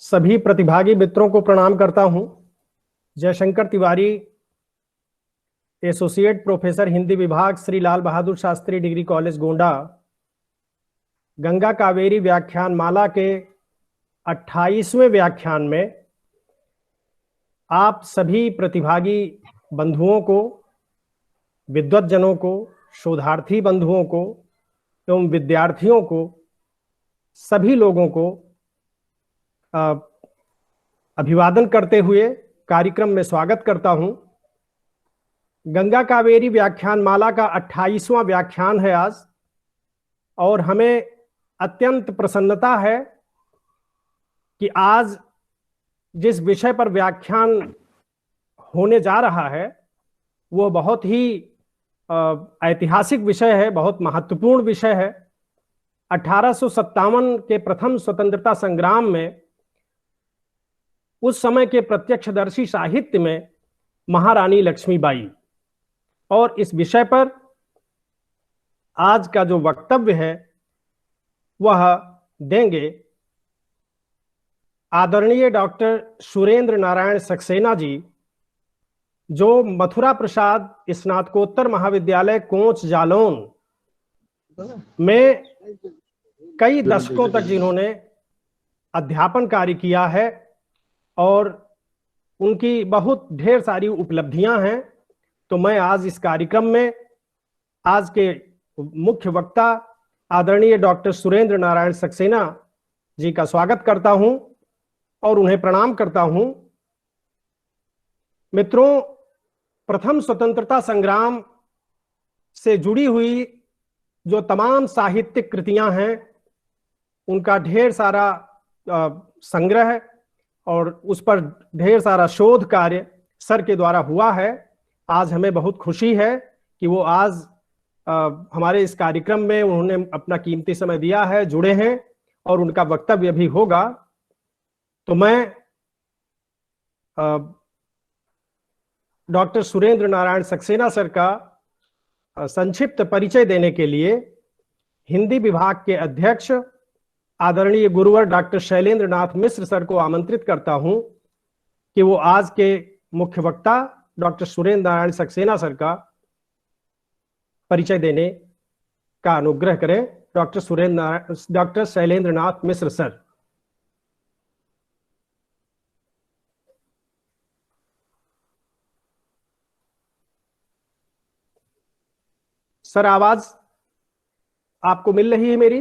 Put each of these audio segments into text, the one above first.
सभी प्रतिभागी मित्रों को प्रणाम करता हूं। जयशंकर तिवारी, एसोसिएट प्रोफेसर हिंदी विभाग, श्री लाल बहादुर शास्त्री डिग्री कॉलेज गोंडा, गंगा कावेरी व्याख्यान माला के 28वें व्याख्यान में आप सभी प्रतिभागी बंधुओं को, विद्वज्जनों को, शोधार्थी बंधुओं को एवं विद्यार्थियों को, सभी लोगों को अभिवादन करते हुए कार्यक्रम में स्वागत करता हूं। गंगा कावेरी व्याख्यान माला का 28वां व्याख्यान है आज, और हमें अत्यंत प्रसन्नता है कि आज जिस विषय पर व्याख्यान होने जा रहा है वो बहुत ही ऐतिहासिक विषय है, बहुत महत्वपूर्ण विषय है। 1857 के प्रथम स्वतंत्रता संग्राम में उस समय के प्रत्यक्षदर्शी साहित्य में महारानी लक्ष्मीबाई, और इस विषय पर आज का जो वक्तव्य है वह देंगे आदरणीय डॉक्टर सुरेंद्र नारायण सक्सेना जी, जो मथुरा प्रसाद स्नातकोत्तर महाविद्यालय कोंच जालौन में कई दशकों तक जिन्होंने अध्यापन कार्य किया है और उनकी बहुत ढेर सारी उपलब्धियां हैं। तो मैं आज इस कार्यक्रम में आज के मुख्य वक्ता आदरणीय डॉक्टर सुरेंद्र नारायण सक्सेना जी का स्वागत करता हूं और उन्हें प्रणाम करता हूं। मित्रों, प्रथम स्वतंत्रता संग्राम से जुड़ी हुई जो तमाम साहित्यिक कृतियां हैं उनका ढेर सारा संग्रह और उस पर ढेर सारा शोध कार्य सर के द्वारा हुआ है। आज हमें बहुत खुशी है कि वो आज हमारे इस कार्यक्रम में उन्होंने अपना कीमती समय दिया है, जुड़े हैं और उनका वक्तव्य भी होगा। तो मैं डॉक्टर सुरेंद्र नारायण सक्सेना सर का संक्षिप्त परिचय देने के लिए हिंदी विभाग के अध्यक्ष आदरणीय गुरुवर डॉक्टर शैलेंद्र नाथ मिश्र सर को आमंत्रित करता हूं कि वो आज के मुख्य वक्ता डॉक्टर सुरेंद्र नारायण सक्सेना सर का परिचय देने का अनुग्रह करें। Doctor Shailendra Nath Mishra sir. Sir, आवाज आपको मिल रही है मेरी?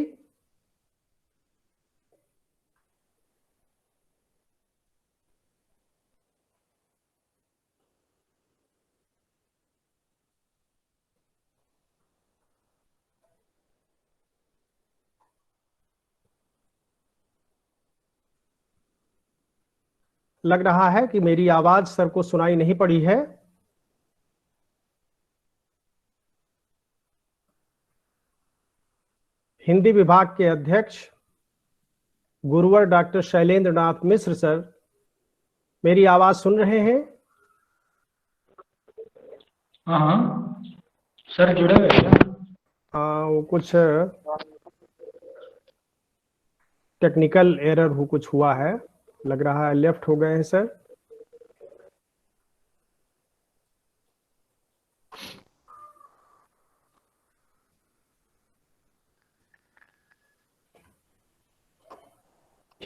लग रहा है कि मेरी आवाज सर को सुनाई नहीं पड़ी है। हिंदी विभाग के अध्यक्ष गुरुवर डॉक्टर शैलेंद्र नाथ मिश्र सर, मेरी आवाज सुन रहे हैं? हाँ सर, जुड़े हुए हैं। वो कुछ टेक्निकल एरर हो, कुछ हुआ है, लग रहा है लेफ्ट हो गए हैं सर।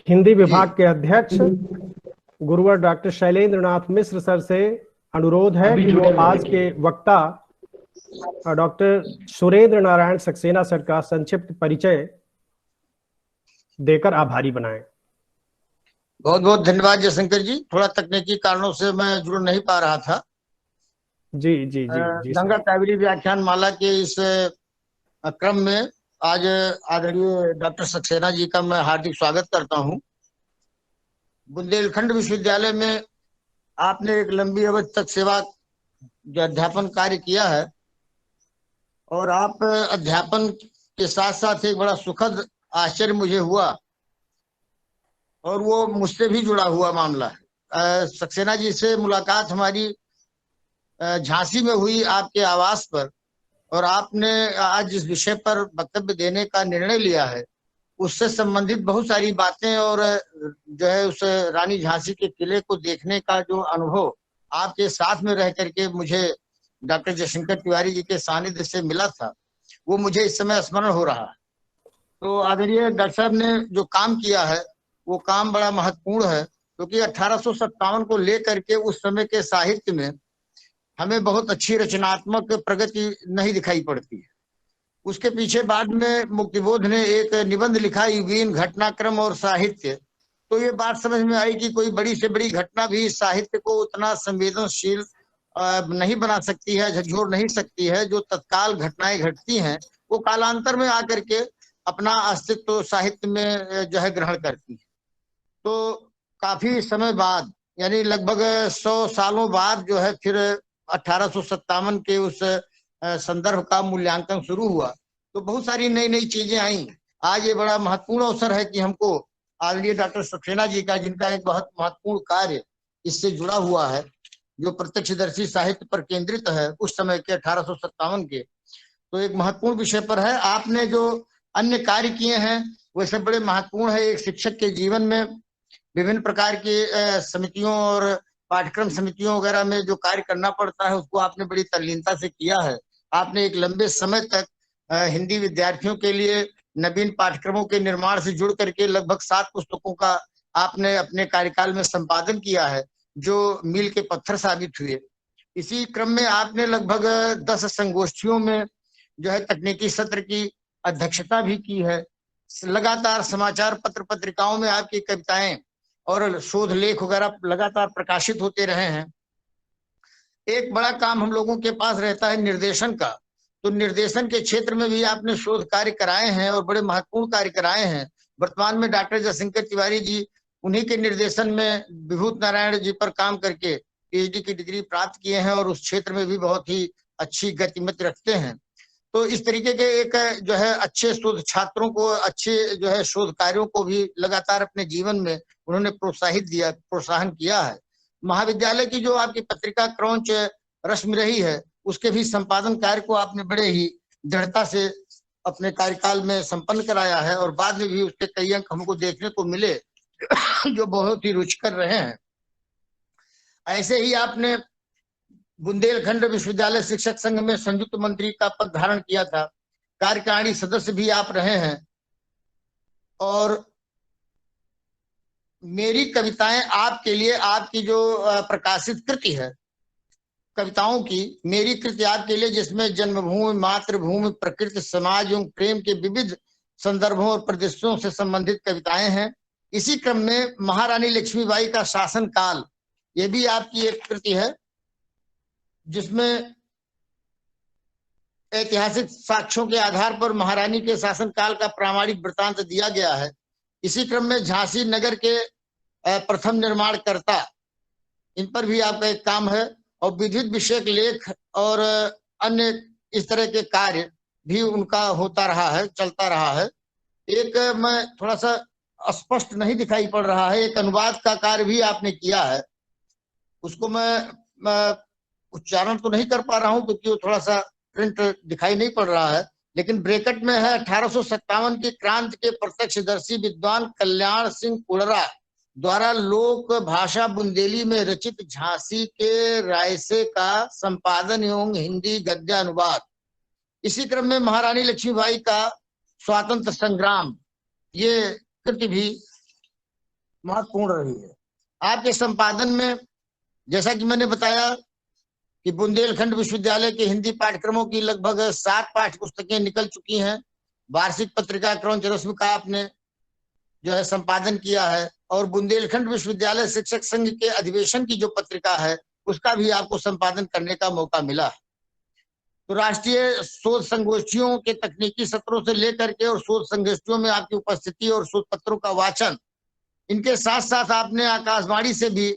हिंदी विभाग के अध्यक्ष गुरुवर डॉक्टर शैलेंद्र नाथ मिश्र सर से अनुरोध है कि वो आज के वक्ता डॉक्टर सुरेंद्र नारायण सक्सेना सर का संक्षिप्त परिचय देकर आभारी बनाएं। बहुत बहुत धन्यवाद जयशंकर जी। थोड़ा तकनीकी कारणों से मैं जुड़ नहीं पा रहा था। जी जी जी जी। गंगा कावेरी व्याख्यान माला के इस क्रम में आज आदरणीय डॉक्टर सक्सेना जी का मैं हार्दिक स्वागत करता हूं। बुंदेलखंड विश्वविद्यालय में आपने एक लंबी अवधि तक सेवा जो अध्यापन कार्य किया है, और आप अध्यापन के साथ साथ एक बड़ा सुखद आश्चर्य मुझे हुआ, और वो मुझसे भी जुड़ा हुआ मामला है। सक्सेना जी से मुलाकात हमारी झांसी में हुई आपके आवास पर, और आपने आज जिस विषय पर वक्तव्य देने का निर्णय लिया है उससे संबंधित बहुत सारी बातें और जो है उस रानी झांसी के किले को देखने का जो अनुभव आपके साथ में रह करके मुझे डॉक्टर जयशंकर तिवारी जी के सानिध्य से मिला था, वो मुझे इस समय स्मरण हो रहा है। तो आदरणीय डॉक्टर साहब ने जो काम किया है वो काम बड़ा महत्वपूर्ण है, क्योंकि 1857 को लेकर के उस समय के साहित्य में हमें बहुत अच्छी रचनात्मक प्रगति नहीं दिखाई पड़ती है। उसके पीछे बाद में मुक्तिबोध ने एक निबंध लिखा, युगीन घटनाक्रम और साहित्य। तो ये बात समझ में आई कि कोई बड़ी से बड़ी घटना भी साहित्य को उतना संवेदनशील नहीं बना सकती है, झकझोर नहीं सकती है। जो तत्काल घटनाएं घटती हैं वो कालांतर में आकर के अपना अस्तित्व साहित्य में जो है ग्रहण करती है। तो काफी समय बाद, यानी लगभग 100 सालों बाद जो है फिर 1857 के उस संदर्भ का मूल्यांकन शुरू हुआ, तो बहुत सारी नई नई चीजें आई। आज ये बड़ा महत्वपूर्ण अवसर है कि हमको आदरणीय डॉक्टर सक्सेना जी का, जिनका एक बहुत महत्वपूर्ण कार्य इससे जुड़ा हुआ है, जो प्रत्यक्षदर्शी साहित्य पर केंद्रित है उस समय के 1857 के, तो एक महत्वपूर्ण विषय पर है। आपने जो अन्य कार्य किए हैं वो सब बड़े महत्वपूर्ण है। एक शिक्षक के जीवन में विभिन्न प्रकार की समितियों और पाठ्यक्रम समितियों वगैरह में जो कार्य करना पड़ता है उसको आपने बड़ी तल्लीनता से किया है। आपने एक लंबे समय तक हिंदी विद्यार्थियों के लिए नवीन पाठ्यक्रमों के निर्माण से जुड़ करके लगभग 7 पुस्तकों का आपने अपने कार्यकाल में संपादन किया है, जो मील के पत्थर साबित हुए। इसी क्रम में आपने लगभग 10 संगोष्ठियों में जो है तकनीकी सत्र की अध्यक्षता भी की है। लगातार समाचार पत्र पत्रिकाओं में आपकी कविताएं और शोध लेख वगैरह लगातार प्रकाशित होते रहे हैं। एक बड़ा काम हम लोगों के पास रहता है निर्देशन का, तो निर्देशन के क्षेत्र में भी आपने शोध कार्य कराए हैं और बड़े महत्वपूर्ण कार्य कराए हैं। वर्तमान में डॉक्टर जयशंकर तिवारी जी उन्हीं के निर्देशन में विभूत नारायण जी पर काम करके पीएचडी की डिग्री प्राप्त किए हैं और उस क्षेत्र में भी बहुत ही अच्छी गतिमति रखते हैं। तो इस तरीके के एक जो है अच्छे शोध छात्रों को, अच्छे जो है शोध कार्यों को भी लगातार अपने जीवन में उन्होंने प्रोत्साहन किया है। महाविद्यालय की जो आपकी पत्रिका क्रौंच रश्मि रही है उसके भी संपादन कार्य को आपने बड़े ही दृढ़ता से अपने कार्यकाल में संपन्न कराया है और बाद में भी उसके कई अंक हमको देखने को मिले जो बहुत ही रुचिकर रहे हैं। ऐसे ही आपने बुंदेलखंड विश्वविद्यालय शिक्षक संघ में संयुक्त मंत्री का पद धारण किया था, कार्यकारिणी सदस्य भी आप रहे हैं। और मेरी कविताएं आपके लिए, आपकी जो प्रकाशित कृति है कविताओं की, मेरी कृति आपके लिए, जिसमें जन्मभूमि, मातृभूमि, प्रकृति, समाज एवं प्रेम के विविध संदर्भों और प्रदेशों से संबंधित कविताएं हैं। इसी क्रम में महारानी लक्ष्मीबाई का शासन काल, ये भी आपकी एक कृति है जिसमें ऐतिहासिक साक्ष्यों के आधार पर महारानी के शासन काल का प्रामाणिक वृत्तांत दिया गया है। इसी क्रम में झांसी नगर के प्रथम निर्माणकर्ता, इन पर भी आपका एक काम है और विद्युत विषयक लेख और अन्य इस तरह के कार्य भी उनका होता रहा है, चलता रहा है। एक मैं थोड़ा सा स्पष्ट नहीं दिखाई पड़ रहा है, एक अनुवाद का कार्य भी आपने किया है, उसको मैं उच्चारण तो नहीं कर पा रहा हूं क्योंकि वो थोड़ा सा प्रिंट दिखाई नहीं पड़ रहा है, लेकिन ब्रैकेट में है 1857 की क्रांति के प्रत्यक्षदर्शी विद्वान कल्याण सिंह कुड़रा द्वारा लोक भाषा बुंदेली में रचित झांसी के रायसे का संपादन एवं हिंदी गद्य अनुवाद। इसी क्रम में महारानी लक्ष्मीबाई का स्वातंत्र संग्राम, ये कृति भी महत्वपूर्ण रही है। आपके संपादन में जैसा कि मैंने बताया कि बुंदेलखंड विश्वविद्यालय के हिंदी पाठ्यक्रमों की लगभग 7 पाठ्य पुस्तकें निकल चुकी हैं। वार्षिक पत्रिका क्रौंच रश्मि का आपने जो है संपादन किया है और बुंदेलखंड विश्वविद्यालय शिक्षक संघ के अधिवेशन की जो पत्रिका है उसका भी आपको संपादन करने का मौका मिला है। तो राष्ट्रीय शोध संगोष्ठियों के तकनीकी सत्रों से लेकर के और शोध संगोष्ठियों में आपकी उपस्थिति और शोध पत्रों का वाचन, इनके साथ साथ आपने आकाशवाणी से भी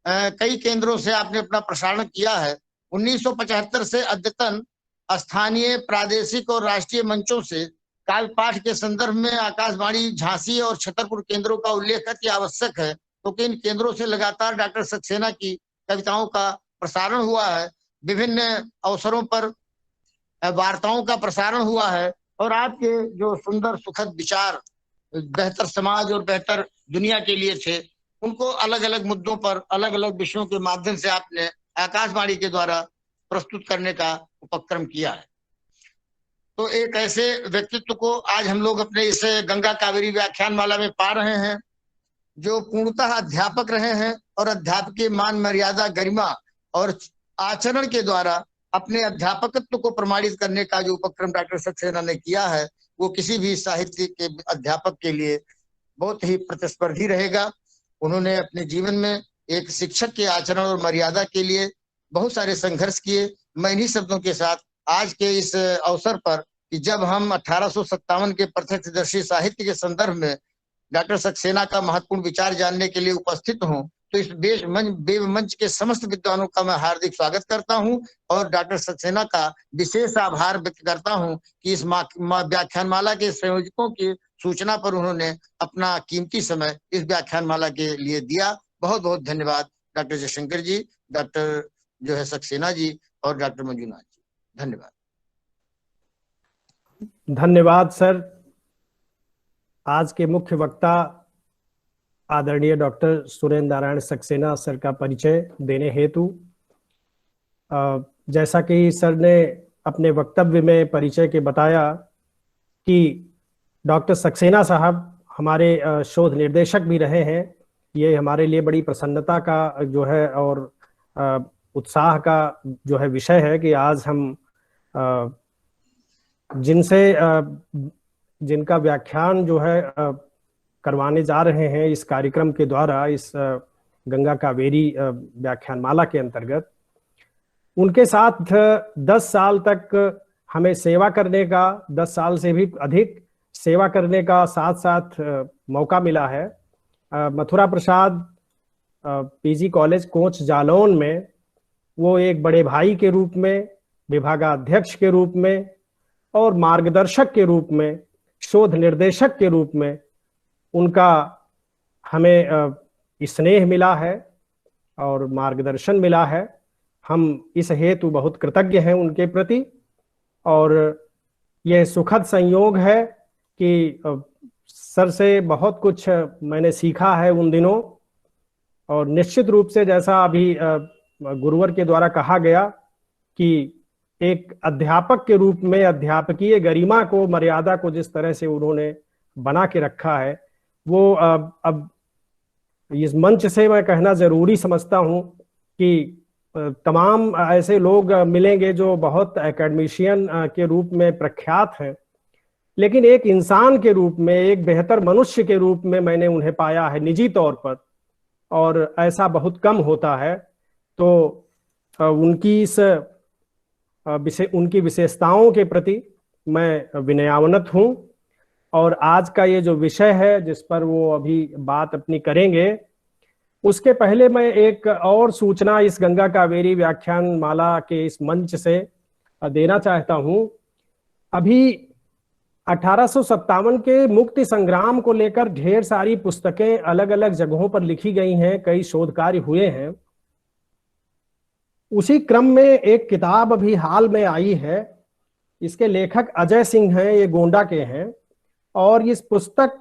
कई केंद्रों से आपने अपना प्रसारण किया है। 1975 से अद्यतन स्थानीय, प्रादेशिक और राष्ट्रीय मंचों से काव्य पाठ के संदर्भ में आकाशवाणी झांसी और छतरपुर केंद्रों का उल्लेख अति आवश्यक है, क्योंकि इन केंद्रों से लगातार डॉक्टर सक्सेना की कविताओं का प्रसारण हुआ है, विभिन्न अवसरों पर वार्ताओं का प्रसारण हुआ है और आपके जो सुंदर सुखद विचार बेहतर समाज और बेहतर दुनिया के लिए थे, उनको अलग अलग मुद्दों पर अलग अलग विषयों के माध्यम से आपने आकाशवाणी के द्वारा प्रस्तुत करने का उपक्रम किया है। तो एक ऐसे व्यक्तित्व को आज हम लोग अपने इस गंगा कावेरी व्याख्यान माला में पा रहे हैं, जो पूर्णतः अध्यापक रहे हैं और अध्यापकीय मान मर्यादा गरिमा और आचरण के द्वारा अपने अध्यापकत्व को प्रमाणित करने का जो उपक्रम डॉक्टर सक्सेना ने किया है, वो किसी भी साहित्य के अध्यापक के लिए बहुत ही प्रतिस्पर्धी रहेगा। उन्होंने अपने जीवन में एक शिक्षक के आचरण और मर्यादा के लिए बहुत सारे संघर्ष किए। मैं इन्हीं शब्दों के साथ आज के इस अवसर पर कि जब हम 1857 के प्रत्यक्षदर्शी साहित्य के संदर्भ में डॉक्टर सक्सेना का महत्वपूर्ण विचार जानने के लिए उपस्थित हूँ, तो इस वेब मंच के समस्त विद्वानों का मैं हार्दिक स्वागत करता हूं और डॉक्टर सक्सेना का विशेष आभार व्यक्त करता हूं कि इस व्याख्यानमाला के संयोजकों की सूचना पर उन्होंने अपना कीमती समय इस व्याख्यानमाला के लिए दिया। बहुत बहुत धन्यवाद डॉक्टर जयशंकर जी, डॉक्टर जो है सक्सेना जी और डॉक्टर मंजुनाथ जी, धन्यवाद। धन्यवाद सर। आज के मुख्य वक्ता आदरणीय डॉक्टर सुरेंद्र नारायण सक्सेना सर का परिचय देने हेतु, जैसा कि सर ने अपने वक्तव्य में परिचय के बताया कि डॉक्टर सक्सेना साहब हमारे शोध निर्देशक भी रहे हैं, ये हमारे लिए बड़ी प्रसन्नता का जो है और उत्साह का जो है विषय है कि आज हम जिनका व्याख्यान जो है करवाने जा रहे हैं इस कार्यक्रम के द्वारा, इस गंगा कावेरी व्याख्यानमाला के अंतर्गत, उनके साथ 10 साल तक हमें सेवा करने का, 10 साल से भी अधिक सेवा करने का साथ साथ मौका मिला है। Mathura Prasad PG college coach Jalaun में वो एक बड़े भाई के रूप में, विभागाध्यक्ष के रूप में और मार्गदर्शक के रूप में, शोध निर्देशक के रूप में उनका हमें स्नेह मिला है और मार्गदर्शन मिला है। हम इस हेतु बहुत कृतज्ञ हैं उनके प्रति और यह सुखद संयोग है कि सर से बहुत कुछ मैंने सीखा है उन दिनों, और निश्चित रूप से जैसा अभी गुरुवर के द्वारा कहा गया कि एक अध्यापक के रूप में अध्यापकीय गरिमा को, मर्यादा को जिस तरह से उन्होंने बना के रखा है, वो अब इस मंच से मैं कहना जरूरी समझता हूं कि तमाम ऐसे लोग मिलेंगे जो बहुत एकेडमिशियन के रूप में प्रख्यात हैं, लेकिन एक इंसान के रूप में, एक बेहतर मनुष्य के रूप में मैंने उन्हें पाया है निजी तौर पर, और ऐसा बहुत कम होता है। तो उनकी विशेषताओं के प्रति मैं विनयान्वित हूं। और आज का ये जो विषय है जिस पर वो अभी बात अपनी करेंगे, उसके पहले मैं एक और सूचना इस गंगा कावेरी व्याख्यान माला के इस मंच से देना चाहता हूं। अभी 1857 के मुक्ति संग्राम को लेकर ढेर सारी पुस्तकें अलग अलग जगहों पर लिखी गई हैं, कई शोध कार्य हुए हैं। उसी क्रम में एक किताब अभी हाल में आई है, इसके लेखक अजय सिंह हैं, ये गोंडा के हैं, और इस पुस्तक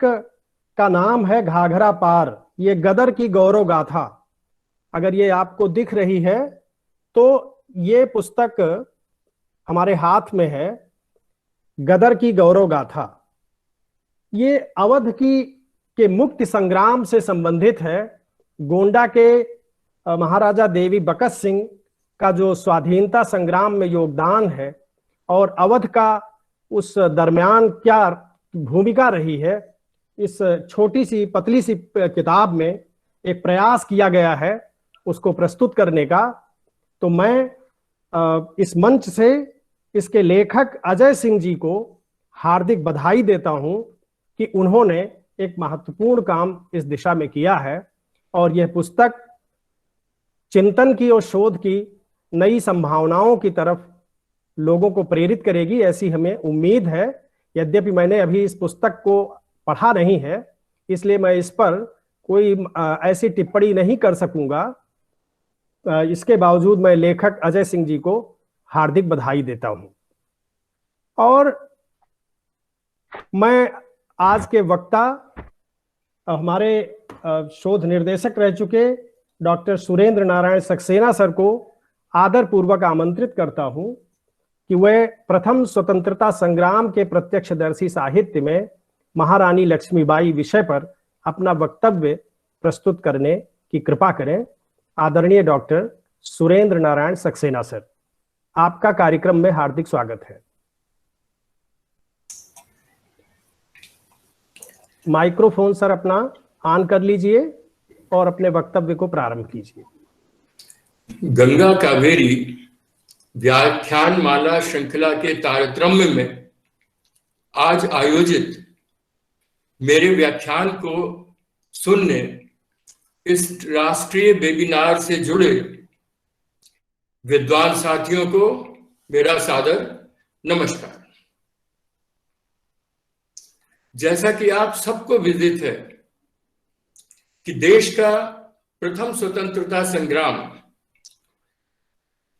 का नाम है घाघरा पार, ये गदर की गौरव गाथा। अगर ये आपको दिख रही है तो ये पुस्तक हमारे हाथ में है, गदर की गौरव गाथा। ये अवध के मुक्ति संग्राम से संबंधित है। गोंडा के महाराजा देवी बकत सिंह का जो स्वाधीनता संग्राम में योगदान है और अवध का उस दरमियान क्या भूमिका रही है, इस छोटी सी पतली सी किताब में एक प्रयास किया गया है उसको प्रस्तुत करने का। तो मैं इस मंच से इसके लेखक अजय सिंह जी को हार्दिक बधाई देता हूं कि उन्होंने एक महत्वपूर्ण काम इस दिशा में किया है, और यह पुस्तक चिंतन की और शोध की नई संभावनाओं की तरफ लोगों को प्रेरित करेगी, ऐसी हमें उम्मीद है। यद्यपि मैंने अभी इस पुस्तक को पढ़ा नहीं है, इसलिए मैं इस पर कोई ऐसी टिप्पणी नहीं कर सकूंगा। इसके बावजूद मैं लेखक अजय सिंह जी को हार्दिक बधाई देता हूं। और मैं आज के वक्ता हमारे शोध निर्देशक रह चुके डॉक्टर सुरेंद्र नारायण सक्सेना सर को आदर पूर्वक आमंत्रित करता हूं कि वह प्रथम स्वतंत्रता संग्राम के प्रत्यक्षदर्शी साहित्य में महारानी लक्ष्मीबाई विषय पर अपना वक्तव्य प्रस्तुत करने की कृपा करें। आदरणीय डॉक्टर सुरेंद्र नारायण सक्सेना सर, आपका कार्यक्रम में हार्दिक स्वागत है। माइक्रोफोन सर अपना ऑन कर लीजिए और अपने वक्तव्य को प्रारंभ कीजिए। गंगा कावेरी व्याख्यान माला श्रृंखला के तारतम्य में आज आयोजित मेरे व्याख्यान को सुनने इस राष्ट्रीय वेबिनार से जुड़े विद्वान साथियों को मेरा सादर नमस्कार। जैसा कि आप सबको विदित है कि देश का प्रथम स्वतंत्रता संग्राम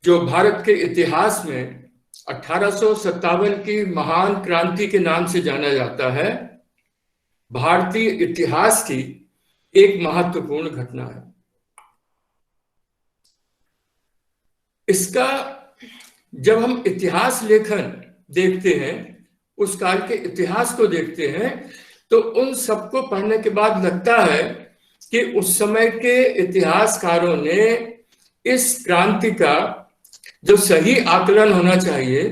जो भारत के इतिहास में 1857 की महान क्रांति के नाम से जाना जाता है, भारतीय इतिहास की एक महत्वपूर्ण घटना है। इसका जब हम इतिहास लेखन देखते हैं, उस काल के इतिहास को देखते हैं, तो उन सबको पढ़ने के बाद लगता है कि उस समय के इतिहासकारों ने इस क्रांति का जो सही आकलन होना चाहिए,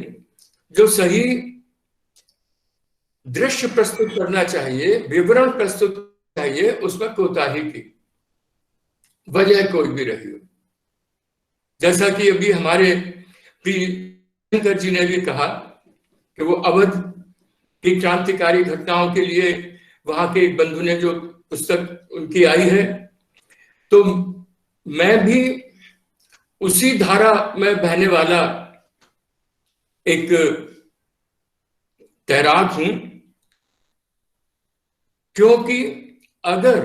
जो सही दृश्य प्रस्तुत करना चाहिए, विवरण प्रस्तुत चाहिए, उसमें कोताही की। वजह कोई भी रही हो, जैसा कि अभी हमारे प्रियंकर जी ने भी कहा कि वो अवध की क्रांतिकारी घटनाओं के लिए वहां के एक बंधु ने जो पुस्तक उनकी आई है, तो मैं भी उसी धारा में बहने वाला एक तैराक हूं, क्योंकि अगर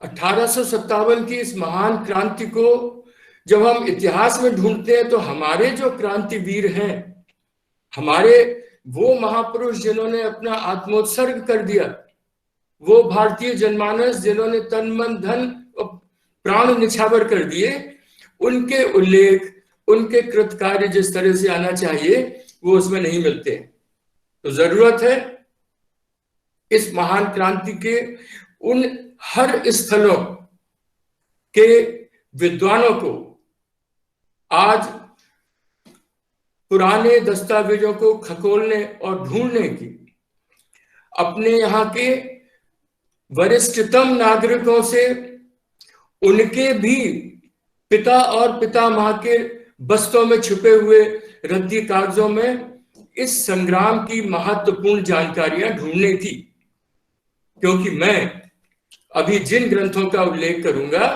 1857 की इस महान क्रांति को जब हम इतिहास में ढूंढते हैं, तो हमारे जो क्रांतिवीर हैं, हमारे वो महापुरुष जिन्होंने अपना आत्मोत्सर्ग कर दिया, वो भारतीय जनमानस जिन्होंने तन मन धन प्राण निछावर कर दिए, उनके उल्लेख, उनके कृतकार्य जिस तरह से आना चाहिए वो उसमें नहीं मिलते हैं। तो जरूरत है इस महान क्रांति के उन हर स्थलों के विद्वानों को आज पुराने दस्तावेजों को खकोलने और ढूंढने की, अपने यहाँ के वरिष्ठतम नागरिकों से उनके भी पिता और पितामह के बस्तों में छुपे हुए रद्दी कागजों में इस संग्राम की महत्वपूर्ण जानकारियां ढूंढने की। क्योंकि मैं अभी जिन ग्रंथों का उल्लेख करूंगा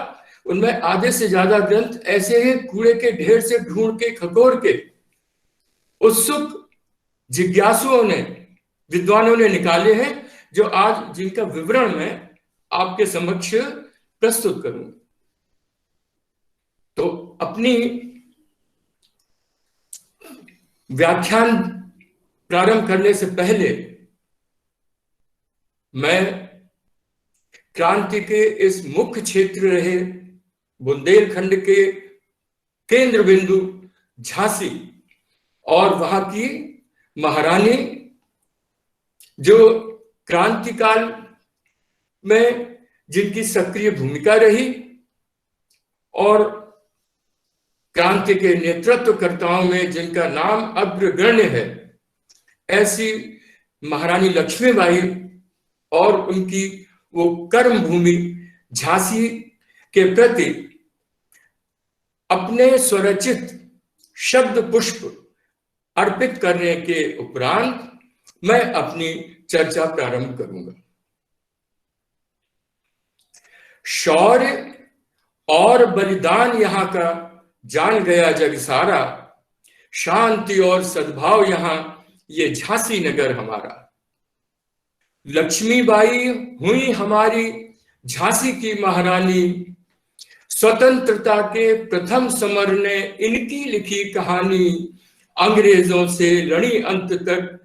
उनमें आधे से ज्यादा ग्रंथ ऐसे ही कूड़े के ढेर से ढूंढ के खकोर के उत्सुक जिज्ञासुओं ने, विद्वानों ने निकाले हैं, जो आज जिनका विवरण मैं आपके समक्ष प्रस्तुत करूंगा। तो अपनी व्याख्यान प्रारंभ करने से पहले मैं क्रांति के इस मुख्य क्षेत्र रहे बुंदेलखंड के केंद्र बिंदु झांसी और वहां की महारानी, जो क्रांतिकाल में जिनकी सक्रिय भूमिका रही और क्रांति के नेतृत्वकर्ताओं में जिनका नाम अग्रगण्य है, ऐसी महारानी लक्ष्मीबाई और उनकी वो कर्म भूमि झांसी के प्रति अपने स्वरचित शब्द पुष्प अर्पित करने के उपरांत मैं अपनी चर्चा प्रारंभ करूंगा। शौर्य और बलिदान यहाँ का जान गया जग सारा, शांति और सद्भाव यहाँ ये झांसी नगर हमारा। लक्ष्मीबाई हुई हमारी झांसी की महारानी, स्वतंत्रता के प्रथम समर ने इनकी लिखी कहानी, अंग्रेजों से लड़ी अंत तक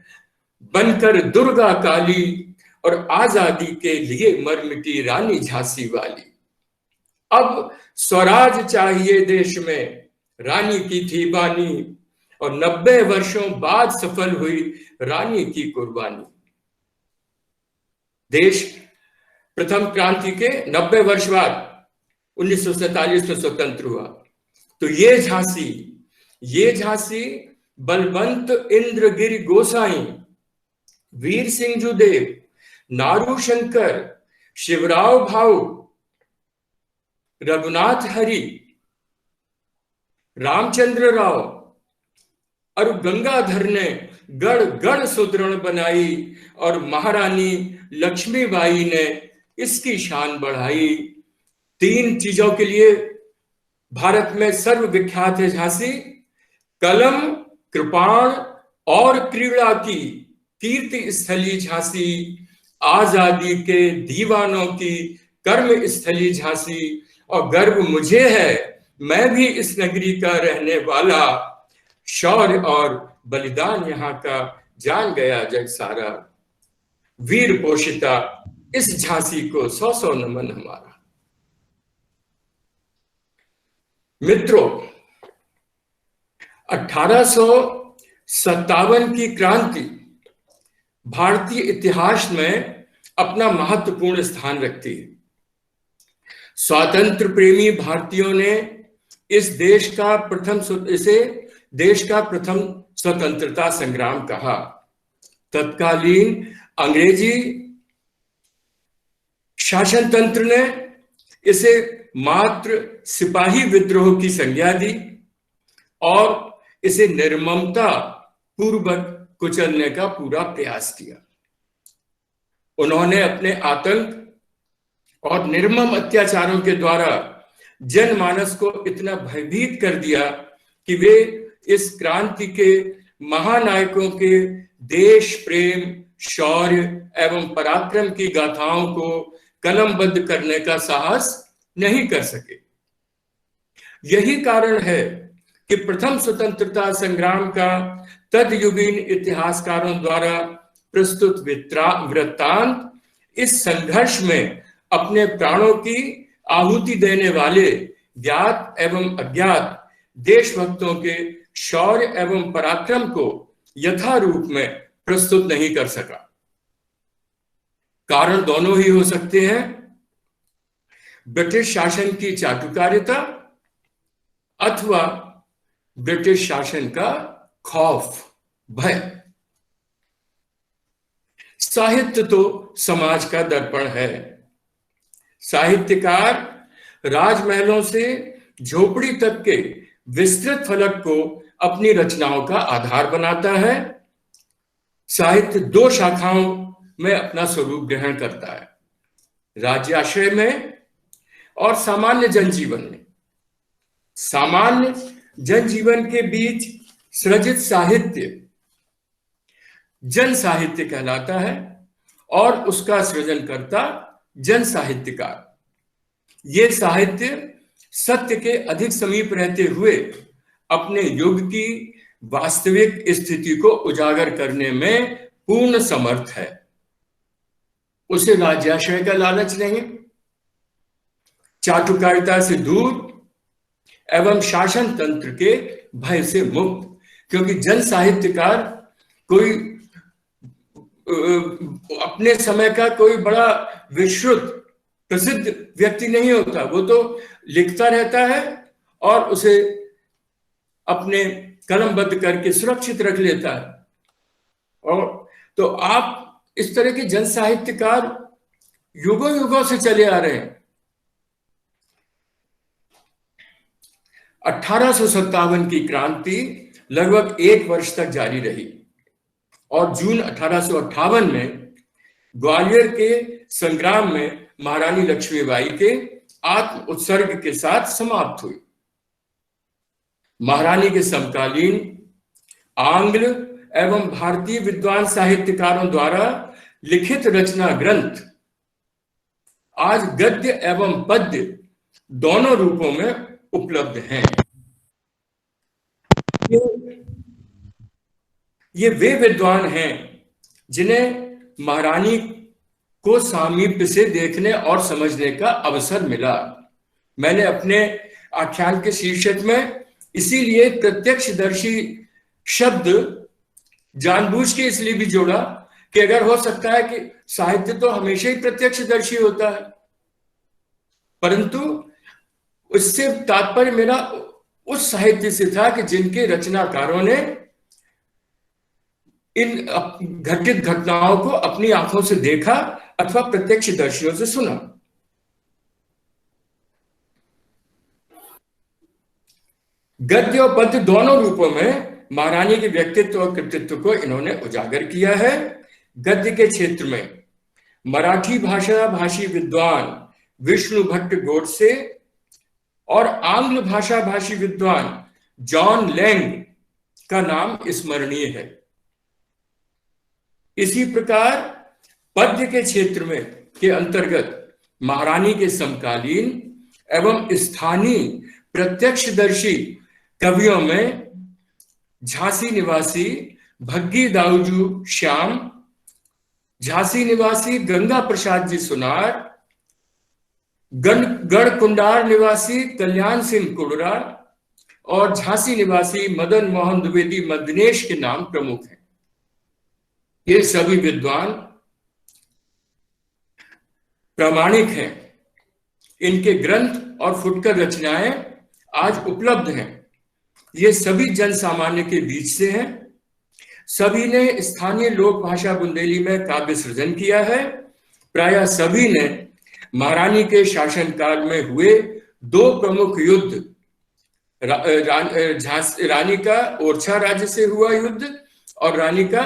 बनकर दुर्गा काली और आजादी के लिए मर मिटी रानी झांसी वाली। अब स्वराज चाहिए देश में, रानी की थी बानी, और 90 वर्षों बाद सफल हुई रानी की कुर्बानी। देश प्रथम क्रांति के 90 वर्ष बाद 1947 में स्वतंत्र हुआ। तो ये झांसी बलवंत इंद्रगिरि गोसाई, वीर सिंह जुदेव, नारू शंकर, शिवराव भाऊ, रघुनाथ हरि, रामचंद्र राव और गंगाधर ने गढ़ गढ़ सुदृढ़ बनाई, और महारानी लक्ष्मीबाई ने इसकी शान बढ़ाई। 3 चीजों के लिए भारत में सर्वविख्यात है झांसी: कलम, कृपाण और क्रीड़ा की कीर्ति स्थली झांसी, आजादी के दीवानों की कर्म स्थली झांसी। और गर्व मुझे है, मैं भी इस नगरी का रहने वाला, शौर्य और बलिदान यहाँ का जान गया जग सारा। वीर पोषिता इस झांसी को 100 नमन हमारा। मित्रों, 1857 की क्रांति भारतीय इतिहास में अपना महत्वपूर्ण स्थान रखती है। स्वातंत्र प्रेमी भारतीयों ने इसे देश का प्रथम स्वतंत्रता संग्राम कहा। तत्कालीन अंग्रेजी शासन तंत्र ने इसे मात्र सिपाही विद्रोह की संज्ञा दी और इसे निर्ममता पूर्वक कुचलने का पूरा प्रयास किया। उन्होंने अपने आतंक और निर्मम अत्याचारों के द्वारा जनमानस को इतना भयभीत कर दिया कि वे इस क्रांति के महानायकों के देश प्रेम, शौर्य एवं पराक्रम की गाथाओं को कलमबद्ध करने का साहस नहीं कर सके। यही कारण है कि प्रथम स्वतंत्रता संग्राम का तदयुगीन इतिहासकारों द्वारा प्रस्तुत वृत्तांत इस संघर्ष में अपने प्राणों की आहुति देने वाले ज्ञात एवं अज्ञात देशभक्तों के शौर्य एवं पराक्रम को यथारूप में प्रस्तुत नहीं कर सका। कारण दोनों ही हो सकते हैं: ब्रिटिश शासन की चाटुकारिता अथवा ब्रिटिश शासन का खौफ, भय। साहित्य तो समाज का दर्पण है। साहित्यकार राजमहलों से झोपड़ी तक के विस्तृत फलक को अपनी रचनाओं का आधार बनाता है। साहित्य 2 शाखाओं में अपना स्वरूप ग्रहण करता है: राज्याश्रय में और सामान्य जनजीवन में। सामान्य जनजीवन के बीच सृजित साहित्य जन साहित्य कहलाता है और उसका सृजनकर्ता जन साहित्यकार। ये साहित्य सत्य के अधिक समीप रहते हुए अपने युग की वास्तविक स्थिति को उजागर करने में पूर्ण समर्थ है। उसे राज्याश्रय का लालच नहीं, चाटुकारिता से दूर एवं शासन तंत्र के भय से मुक्त, क्योंकि जन साहित्यकार कोई अपने समय का कोई बड़ा विश्रुत प्रसिद्ध व्यक्ति नहीं होता। वो तो लिखता रहता है और उसे अपने कलमबद्ध करके सुरक्षित रख लेता है। और तो आप इस तरह के जन साहित्यकार युगों युगों से चले आ रहे हैं। 1857 की क्रांति लगभग 1 वर्ष तक जारी रही और जून 1858 में ग्वालियर के संग्राम में महारानी लक्ष्मीबाई के आत्म उत्सर्ग के साथ समाप्त हुई। महारानी के समकालीन आंग्ल एवं भारतीय विद्वान साहित्यकारों द्वारा लिखित रचना ग्रंथ आज गद्य एवं पद्य दोनों रूपों में उपलब्ध हैं। ये वे विद्वान हैं जिन्हें महारानी को सामीप्य से देखने और समझने का अवसर मिला। मैंने अपने आख्यान के शीर्षक में इसीलिए प्रत्यक्षदर्शी शब्द जानबूझ के इसलिए भी जोड़ा कि अगर हो सकता है कि साहित्य तो हमेशा ही प्रत्यक्षदर्शी होता है, परंतु उससे तात्पर्य मेरा उस साहित्य से था कि जिनके रचनाकारों ने इन घटित घटनाओं को अपनी आंखों से देखा अथवा प्रत्यक्षदर्शियों से सुना। गद्य और पद्य दोनों रूपों में महारानी के व्यक्तित्व और कृतित्व को इन्होंने उजागर किया है। गद्य के क्षेत्र में मराठी भाषा भाषी विद्वान विष्णु भट्ट गोडसे और आंग्ल भाषा भाषी विद्वान जॉन लैंग का नाम स्मरणीय है। इसी प्रकार पद्य के क्षेत्र में के अंतर्गत महारानी के समकालीन एवं स्थानीय प्रत्यक्षदर्शी कवियों में झांसी निवासी भग्गी दाऊजू श्याम, झांसी निवासी गंगा प्रसाद जी सुनार, गढ़कुंडार निवासी कल्याण सिंह कुड़रा और झांसी निवासी मदन मोहन द्विवेदी मदनेश के नाम प्रमुख हैं। ये सभी विद्वान प्रामाणिक हैं। इनके ग्रंथ और फुटकर रचनाएं आज उपलब्ध हैं। ये सभी जन सामान्य के बीच से हैं। सभी ने स्थानीय लोक भाषा बुंदेली में काव्य सृजन किया है। प्रायः सभी ने महारानी के शासनकाल में हुए दो प्रमुख युद्ध, रानी का ओरछा राज्य से हुआ युद्ध और रानी का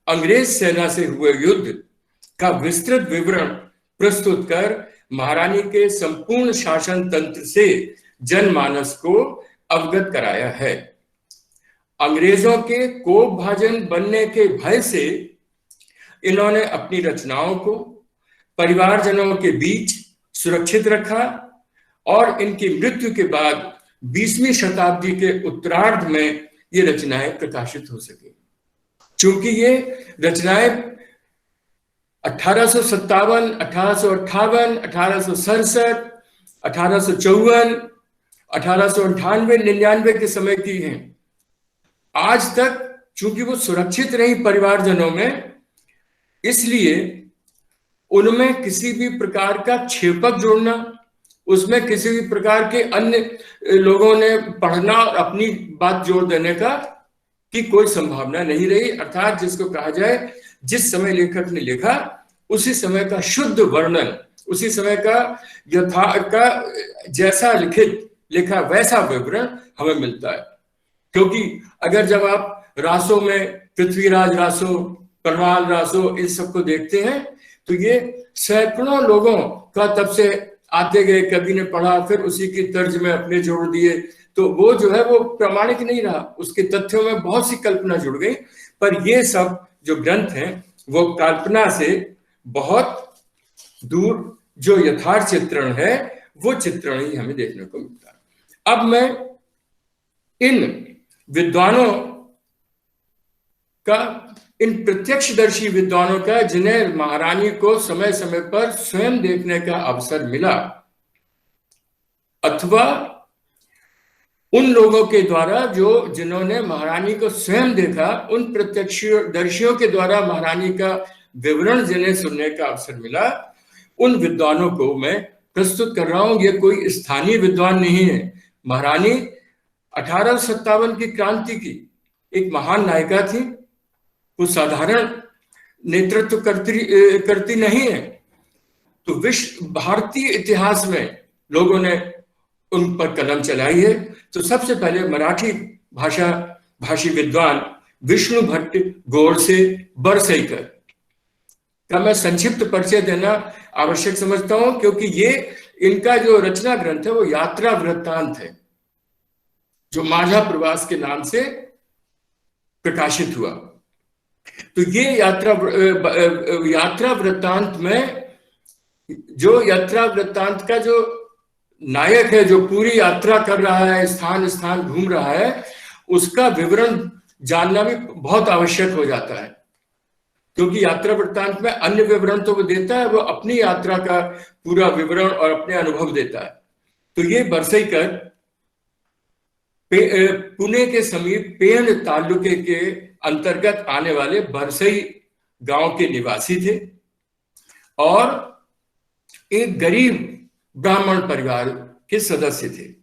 अंग्रेज सेना से हुए युद्ध का विस्तृत विवरण प्रस्तुत कर महारानी के संपूर्ण शासन तंत्र से जनमानस को अवगत कराया है। अंग्रेजों के कोप भाजन बनने के भय से इन्होंने अपनी रचनाओं को परिवारजनों के बीच सुरक्षित रखा और इनकी मृत्यु के बाद 20वीं शताब्दी के उत्तरार्ध में ये रचनाएं प्रकाशित हो सकी। चूंकि ये रचनाएं 1857, 1858, 1867, 1854, 1898, 99 के समय की हैं, आज तक चूंकि वो सुरक्षित रही परिवारजनों में, इसलिए उनमें किसी भी प्रकार का क्षेपक जोड़ना, उसमें किसी भी प्रकार के अन्य लोगों ने पढ़ना और अपनी बात जोड़ देने का की कोई संभावना नहीं रही। अर्थात जिसको कहा जाए, जिस समय लेखक ने लिखा उसी समय का शुद्ध वर्णन, उसी समय का का जैसा लिखा वैसा विवरण हमें मिलता है। क्योंकि अगर जब आप रासों में पृथ्वीराज रासो, परवाल रासो, इन सबको देखते हैं तो ये सैकड़ों लोगों का तब से आते गए, कभी ने पढ़ा फिर उसी की तर्ज में अपने जोड़ दिए, तो वो जो है वो प्रामाणिक नहीं रहा। उसके तथ्यों में बहुत सी कल्पना जुड़ गई। पर ये सब जो ग्रंथ हैं वो कल्पना से बहुत दूर जो यथार्थ चित्रण है वो चित्रण ही हमें देखने को मिलता है। अब मैं इन विद्वानों का, इन प्रत्यक्षदर्शी विद्वानों का, जिन्हें महारानी को समय समय पर स्वयं देखने का अवसर मिला, अथवा उन लोगों के द्वारा जिन्होंने महारानी को स्वयं देखा, उन प्रत्यक्षदर्शियों के द्वारा महारानी का विवरण जिन्हें सुनने का अवसर मिला, उन विद्वानों को मैं प्रस्तुत कर रहा हूं। ये कोई स्थानीय विद्वान नहीं है। महारानी 1857 की क्रांति की एक महान नायिका थी। वो साधारण नेतृत्व करती नहीं है। तो विश्व भारतीय इतिहास में लोगों ने उन पर कलम चलाई है। तो सबसे पहले मराठी भाषा भाषी विद्वान विष्णु भट्ट गोडसे बरसईकर का मैं संक्षिप्त परिचय देना आवश्यक समझता हूं, क्योंकि ये इनका जो रचना ग्रंथ है वो यात्रा वृत्तांत है, जो माझा प्रवास के नाम से प्रकाशित हुआ। तो ये यात्रा वृत्तांत में जो यात्रा वृत्तांत का जो नायक है, जो पूरी यात्रा कर रहा है, स्थान स्थान घूम रहा है, उसका विवरण जानना भी बहुत आवश्यक हो जाता है। क्योंकि यात्रा वृत्तांत में अन्य विवरण तो वो देता है, वो अपनी यात्रा का पूरा विवरण और अपने अनुभव देता है। तो ये बरसईकर पुणे के समीप पेण तालुके के अंतर्गत आने वाले बरसई गांव के निवासी थे और एक गरीब ब्राह्मण परिवार के सदस्य थे।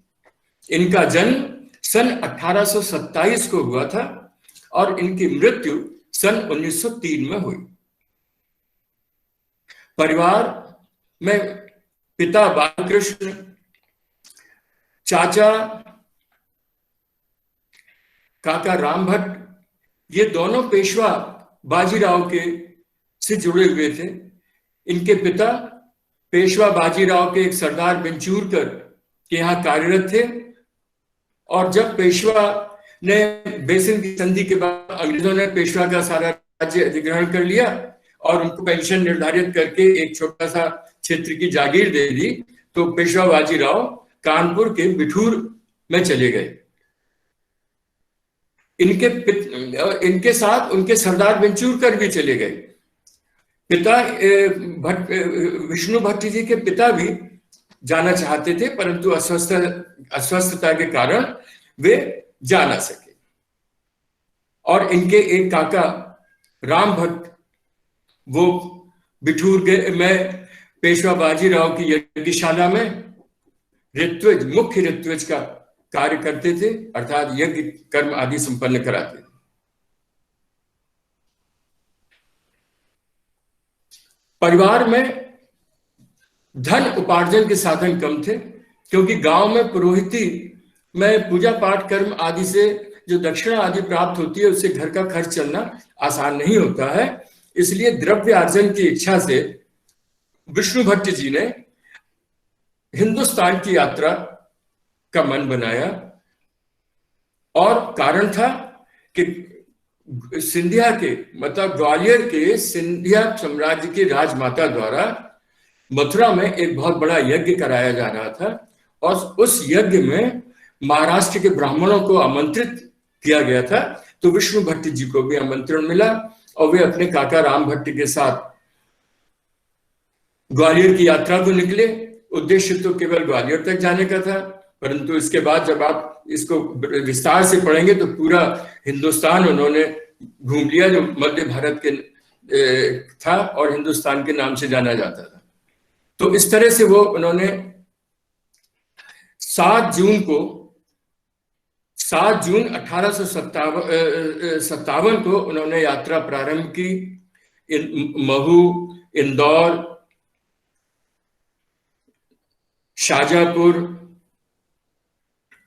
इनका जन्म सन 1827 को हुआ था और इनकी मृत्यु सन 1903 में हुई। परिवार में पिता बालकृष्ण, चाचा काका राम भट्ट, ये दोनों पेशवा बाजीराव के से जुड़े हुए थे। इनके पिता पेशवा बाजीराव के एक सरदार बिंचूरकर के यहाँ कार्यरत थे और जब पेशवा ने बेसिन की संधि के बाद अंग्रेजों ने पेशवा का सारा राज्य अधिग्रहण कर लिया और उनको पेंशन निर्धारित करके एक छोटा सा क्षेत्र की जागीर दे दी, तो पेशवा बाजीराव कानपुर के बिठूर में चले गए। इनके साथ उनके सरदार बिंचूरकर भी चले गए। पिता विष्णु भट्ट जी के पिता भी जाना चाहते थे, परंतु अस्वस्थता के कारण वे जा ना सके। और इनके एक काका राम भट्ट, वो बिठूर में पेशवा बाजीराव की यज्ञशाला में ऋत्विज, मुख्य ऋत्विज का कार्य करते थे, अर्थात यज्ञ कर्म आदि संपन्न कराते थे। परिवार में धन उपार्जन के साधन कम थे, क्योंकि गांव में पुरोहिती में पूजा पाठ कर्म आदि से जो दक्षिणा आदि प्राप्त होती है, उससे घर का खर्च चलना आसान नहीं होता है। इसलिए द्रव्य अर्जन की इच्छा से विष्णु भट्ट जी ने हिंदुस्तान की यात्रा का मन बनाया और कारण था कि सिंधिया के, मतलब ग्वालियर के सिंधिया साम्राज्य की राजमाता द्वारा मथुरा में एक बहुत बड़ा यज्ञ कराया जा रहा था और उस यज्ञ में महाराष्ट्र के ब्राह्मणों को आमंत्रित किया गया था। तो विष्णु भट्ट जी को भी आमंत्रण मिला और वे अपने काका राम भट्ट के साथ ग्वालियर की यात्रा को निकले। उद्देश्य तो केवल ग्वालियर तक जाने का था, परंतु इसके बाद जब आप इसको विस्तार से पढ़ेंगे तो पूरा हिंदुस्तान उन्होंने घूम लिया, जो मध्य भारत के था और हिंदुस्तान के नाम से जाना जाता था। तो इस तरह से वो उन्होंने 7 जून 1857 को उन्होंने यात्रा प्रारंभ की। महू, इंदौर, शाजापुर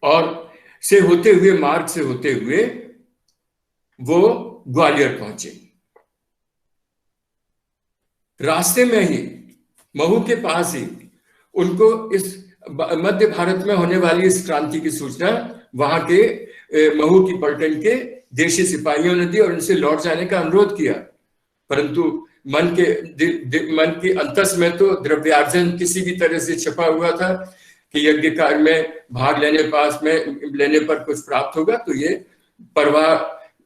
और से होते हुए, मार्ग से होते हुए वो ग्वालियर पहुंचे। रास्ते में ही, महू के पास ही, उनको इस मध्य भारत में होने वाली इस क्रांति की सूचना वहां के महू की पलटन के देशी सिपाहियों ने दी और उनसे लौट जाने का अनुरोध किया। परंतु मन की अंतस में तो द्रव्यार्जन किसी भी तरह से छिपा हुआ था कि यज्ञ कार्य में भाग लेने पर कुछ प्राप्त होगा, तो ये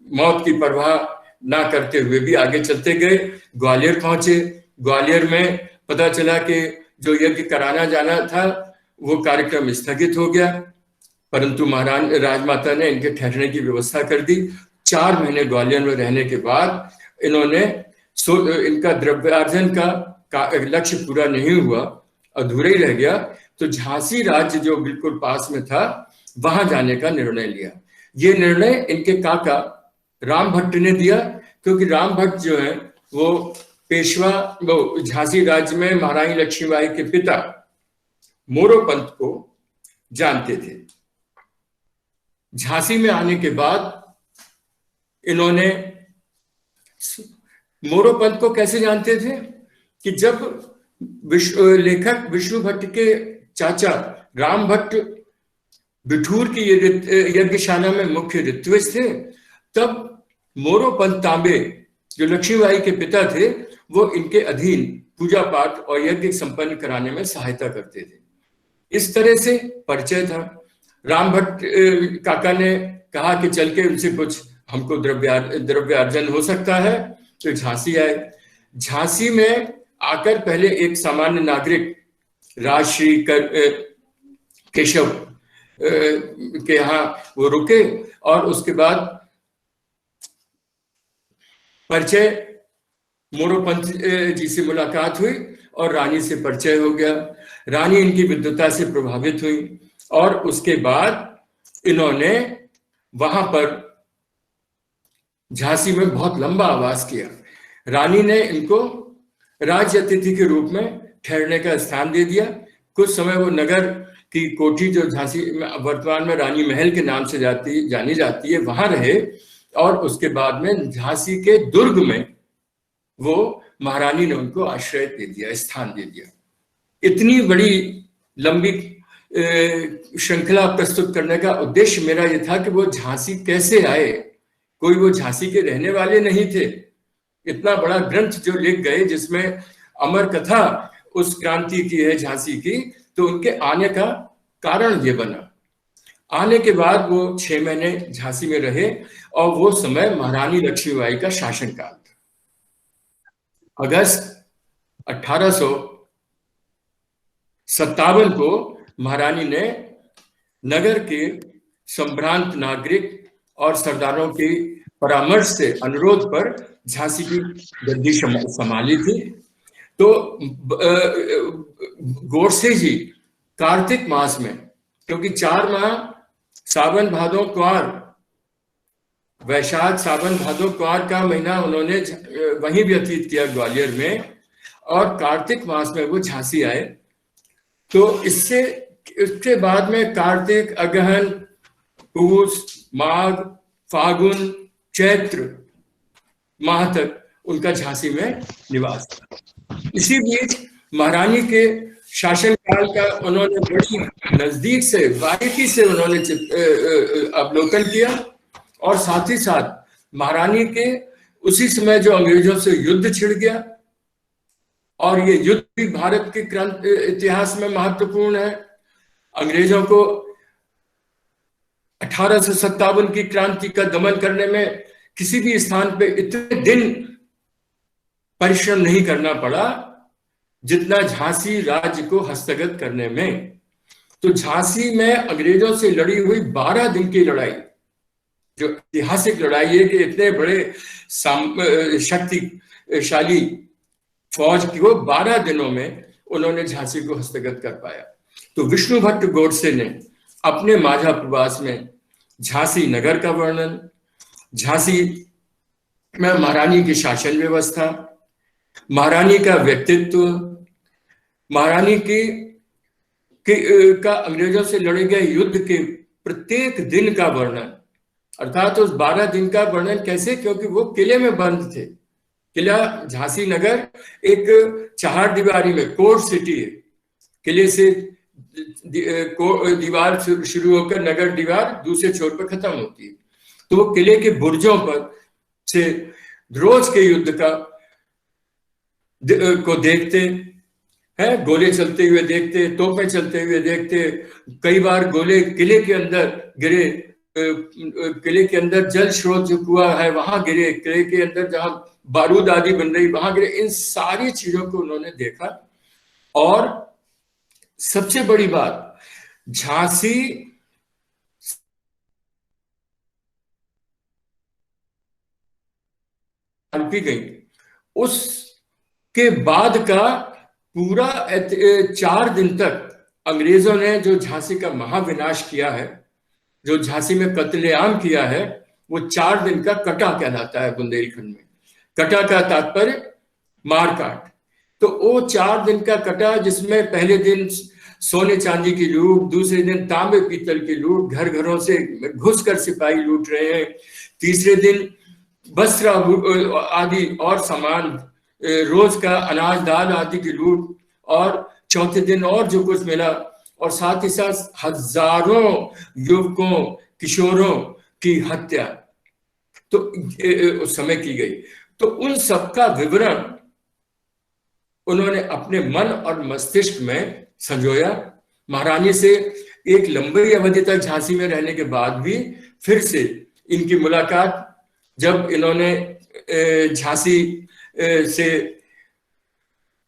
मौत की परवाह ना करते हुए भी आगे चलते गए। ग्वालियर पहुंचे। ग्वालियर में पता चला कि जो यज्ञ कराना जाना था वो कार्यक्रम स्थगित हो गया, परंतु महारानी राजमाता ने इनके ठहरने की व्यवस्था कर दी। 4 महीने ग्वालियर में रहने के बाद इनका द्रव्यार्जन का लक्ष्य पूरा नहीं हुआ, अधूरा ही रह गया। तो झांसी राज्य जो बिल्कुल पास में था, वहां जाने का निर्णय लिया। ये निर्णय इनके काका राम भट्ट ने दिया, क्योंकि राम भट्ट जो है वो झांसी राज्य में महारानी लक्ष्मीबाई के पिता मोरोपंत को जानते थे। झांसी में आने के बाद इन्होंने, मोरोपंत को कैसे जानते थे कि जब लेखक विष्णु भट्ट के चाचा राम भट्ट बिठूर की यज्ञशाला में मुख्य ऋत्विज थे, तब मोरोपंत तांबे जो लक्ष्मीबाई के पिता थे, वो इनके अधीन पूजा पाठ और यज्ञ संपन्न कराने में सहायता करते थे। इस तरह से परिचय था। राम भट्ट काका ने कहा कि चल के उनसे कुछ हमको द्रव्यार्जन हो सकता है, तो झांसी आए। झांसी में आकर पहले एक सामान्य नागरिक राजश्री केशव के यहाँ वो रुके और उसके बाद परिचय मोरोपंत जी से मुलाकात हुई और रानी से परिचय हो गया। रानी इनकी विद्वता से प्रभावित हुई और उसके बाद इन्होंने वहां पर झांसी में बहुत लंबा आवास किया। रानी ने इनको राज्य अतिथि के रूप में ठहरने का स्थान दे दिया। कुछ समय वो नगर की कोठी जो झांसी में वर्तमान में रानी महल के नाम से जानी जाती है वहां रहे और उसके बाद में झांसी के दुर्ग में वो महारानी ने उनको आश्रय दे दिया, स्थान दे दिया। इतनी बड़ी लंबी श्रृंखला प्रस्तुत करने का उद्देश्य मेरा यह था कि वो झांसी कैसे आए। कोई वो झांसी के रहने वाले नहीं थे। इतना बड़ा ग्रंथ जो लिख गए जिसमें अमर कथा उस क्रांति की है झांसी की, तो उनके आने का कारण ये बना। आने के बाद वो 6 महीने झांसी में रहे और वो समय महारानी लक्ष्मीबाई का शासनकाल था। अगस्त 1857 को महारानी ने नगर के संभ्रांत नागरिक और सरदारों के परामर्श से अनुरोध पर झांसी की गद्दी संभाली थी। तो गोडसे जी कार्तिक मास में, क्योंकि 4 माह सावन भादो क्वार, वैशाख सावन भादो क्वार का महीना उन्होंने वहीं व्यतीत किया ग्वालियर में और कार्तिक मास में वो झांसी आए। तो इसके बाद में कार्तिक, अगहन, पूस, माघ, फागुन, चैत्र माह तक उनका झांसी में निवास था। इसी बीच महारानी के शासनकाल का उन्होंने बड़ी नजदीक से बारीकी से उन्होंने अवलोकन किया और साथ ही साथ महारानी के उसी समय जो अंग्रेजों से युद्ध छिड़ गया और ये युद्ध भी भारत के इतिहास में महत्वपूर्ण है। अंग्रेजों को 1857 की क्रांति का दमन करने में किसी भी स्थान पे इतने दिन परिश्रम नहीं करना पड़ा जितना झांसी राज्य को हस्तगत करने में। तो झांसी में अंग्रेजों से लड़ी हुई 12 दिन की लड़ाई, जो ऐतिहासिक लड़ाई है कि इतने बड़े शक्तिशाली फौज की वो 12 दिनों में उन्होंने झांसी को हस्तगत कर पाया। तो विष्णु भट्ट गोडसे ने अपने माझा प्रवास में झांसी नगर का वर्णन, झांसी में महारानी की शासन व्यवस्था, महारानी का व्यक्तित्व, महारानी का अंग्रेजों से लड़े गए युद्ध के प्रत्येक दिन का वर्णन, अर्थात उस 12 दिन का वर्णन कैसे, क्योंकि वो किले में बंद थे। किला झांसी नगर एक 4 दीवारी में कोर्ट सिटी है। किले से दीवार शुरू होकर नगर दीवार दूसरे छोर पर खत्म होती है। तो वो किले के बुर्जों पर से रोज के युद्ध को देखते हैं, गोले चलते हुए देखते, तोपें चलते हुए देखते। कई बार गोले किले के अंदर गिरे, किले के अंदर जल स्रोत जो कुआ है वहां गिरे, किले के अंदर जहां बारूद आदि बन रही वहां गिरे। इन सारी चीजों को उन्होंने देखा। और सबसे बड़ी बात, झांसी गई, उसके बाद का पूरा 4 दिन तक अंग्रेजों ने जो झांसी का महाविनाश किया है, जो झांसी में कत्लेआम किया है, वो 4 दिन का कटा कहलाता है बुंदेलखंड में। कटा का तात्पर्य मारकाट। तो वो 4 दिन का कटा, जिसमें पहले दिन सोने चांदी की लूट, दूसरे दिन तांबे पीतल की लूट, घर घरों से घुसकर सिपाही लूट रहे हैं, तीसरे दिन वस्त्र आदि और सामान, रोज का अनाज दाल आदि की लूट, और चौथे दिन और जो कुछ मिला, और साथ ही साथ हजारों युवकों किशोरों की हत्या तो उस समय की गई। तो उन सबका विवरण उन्होंने अपने मन और मस्तिष्क में संजोया। महारानी से एक लंबी अवधि तक झांसी में रहने के बाद भी फिर से इनकी मुलाकात जब इन्होंने झांसी से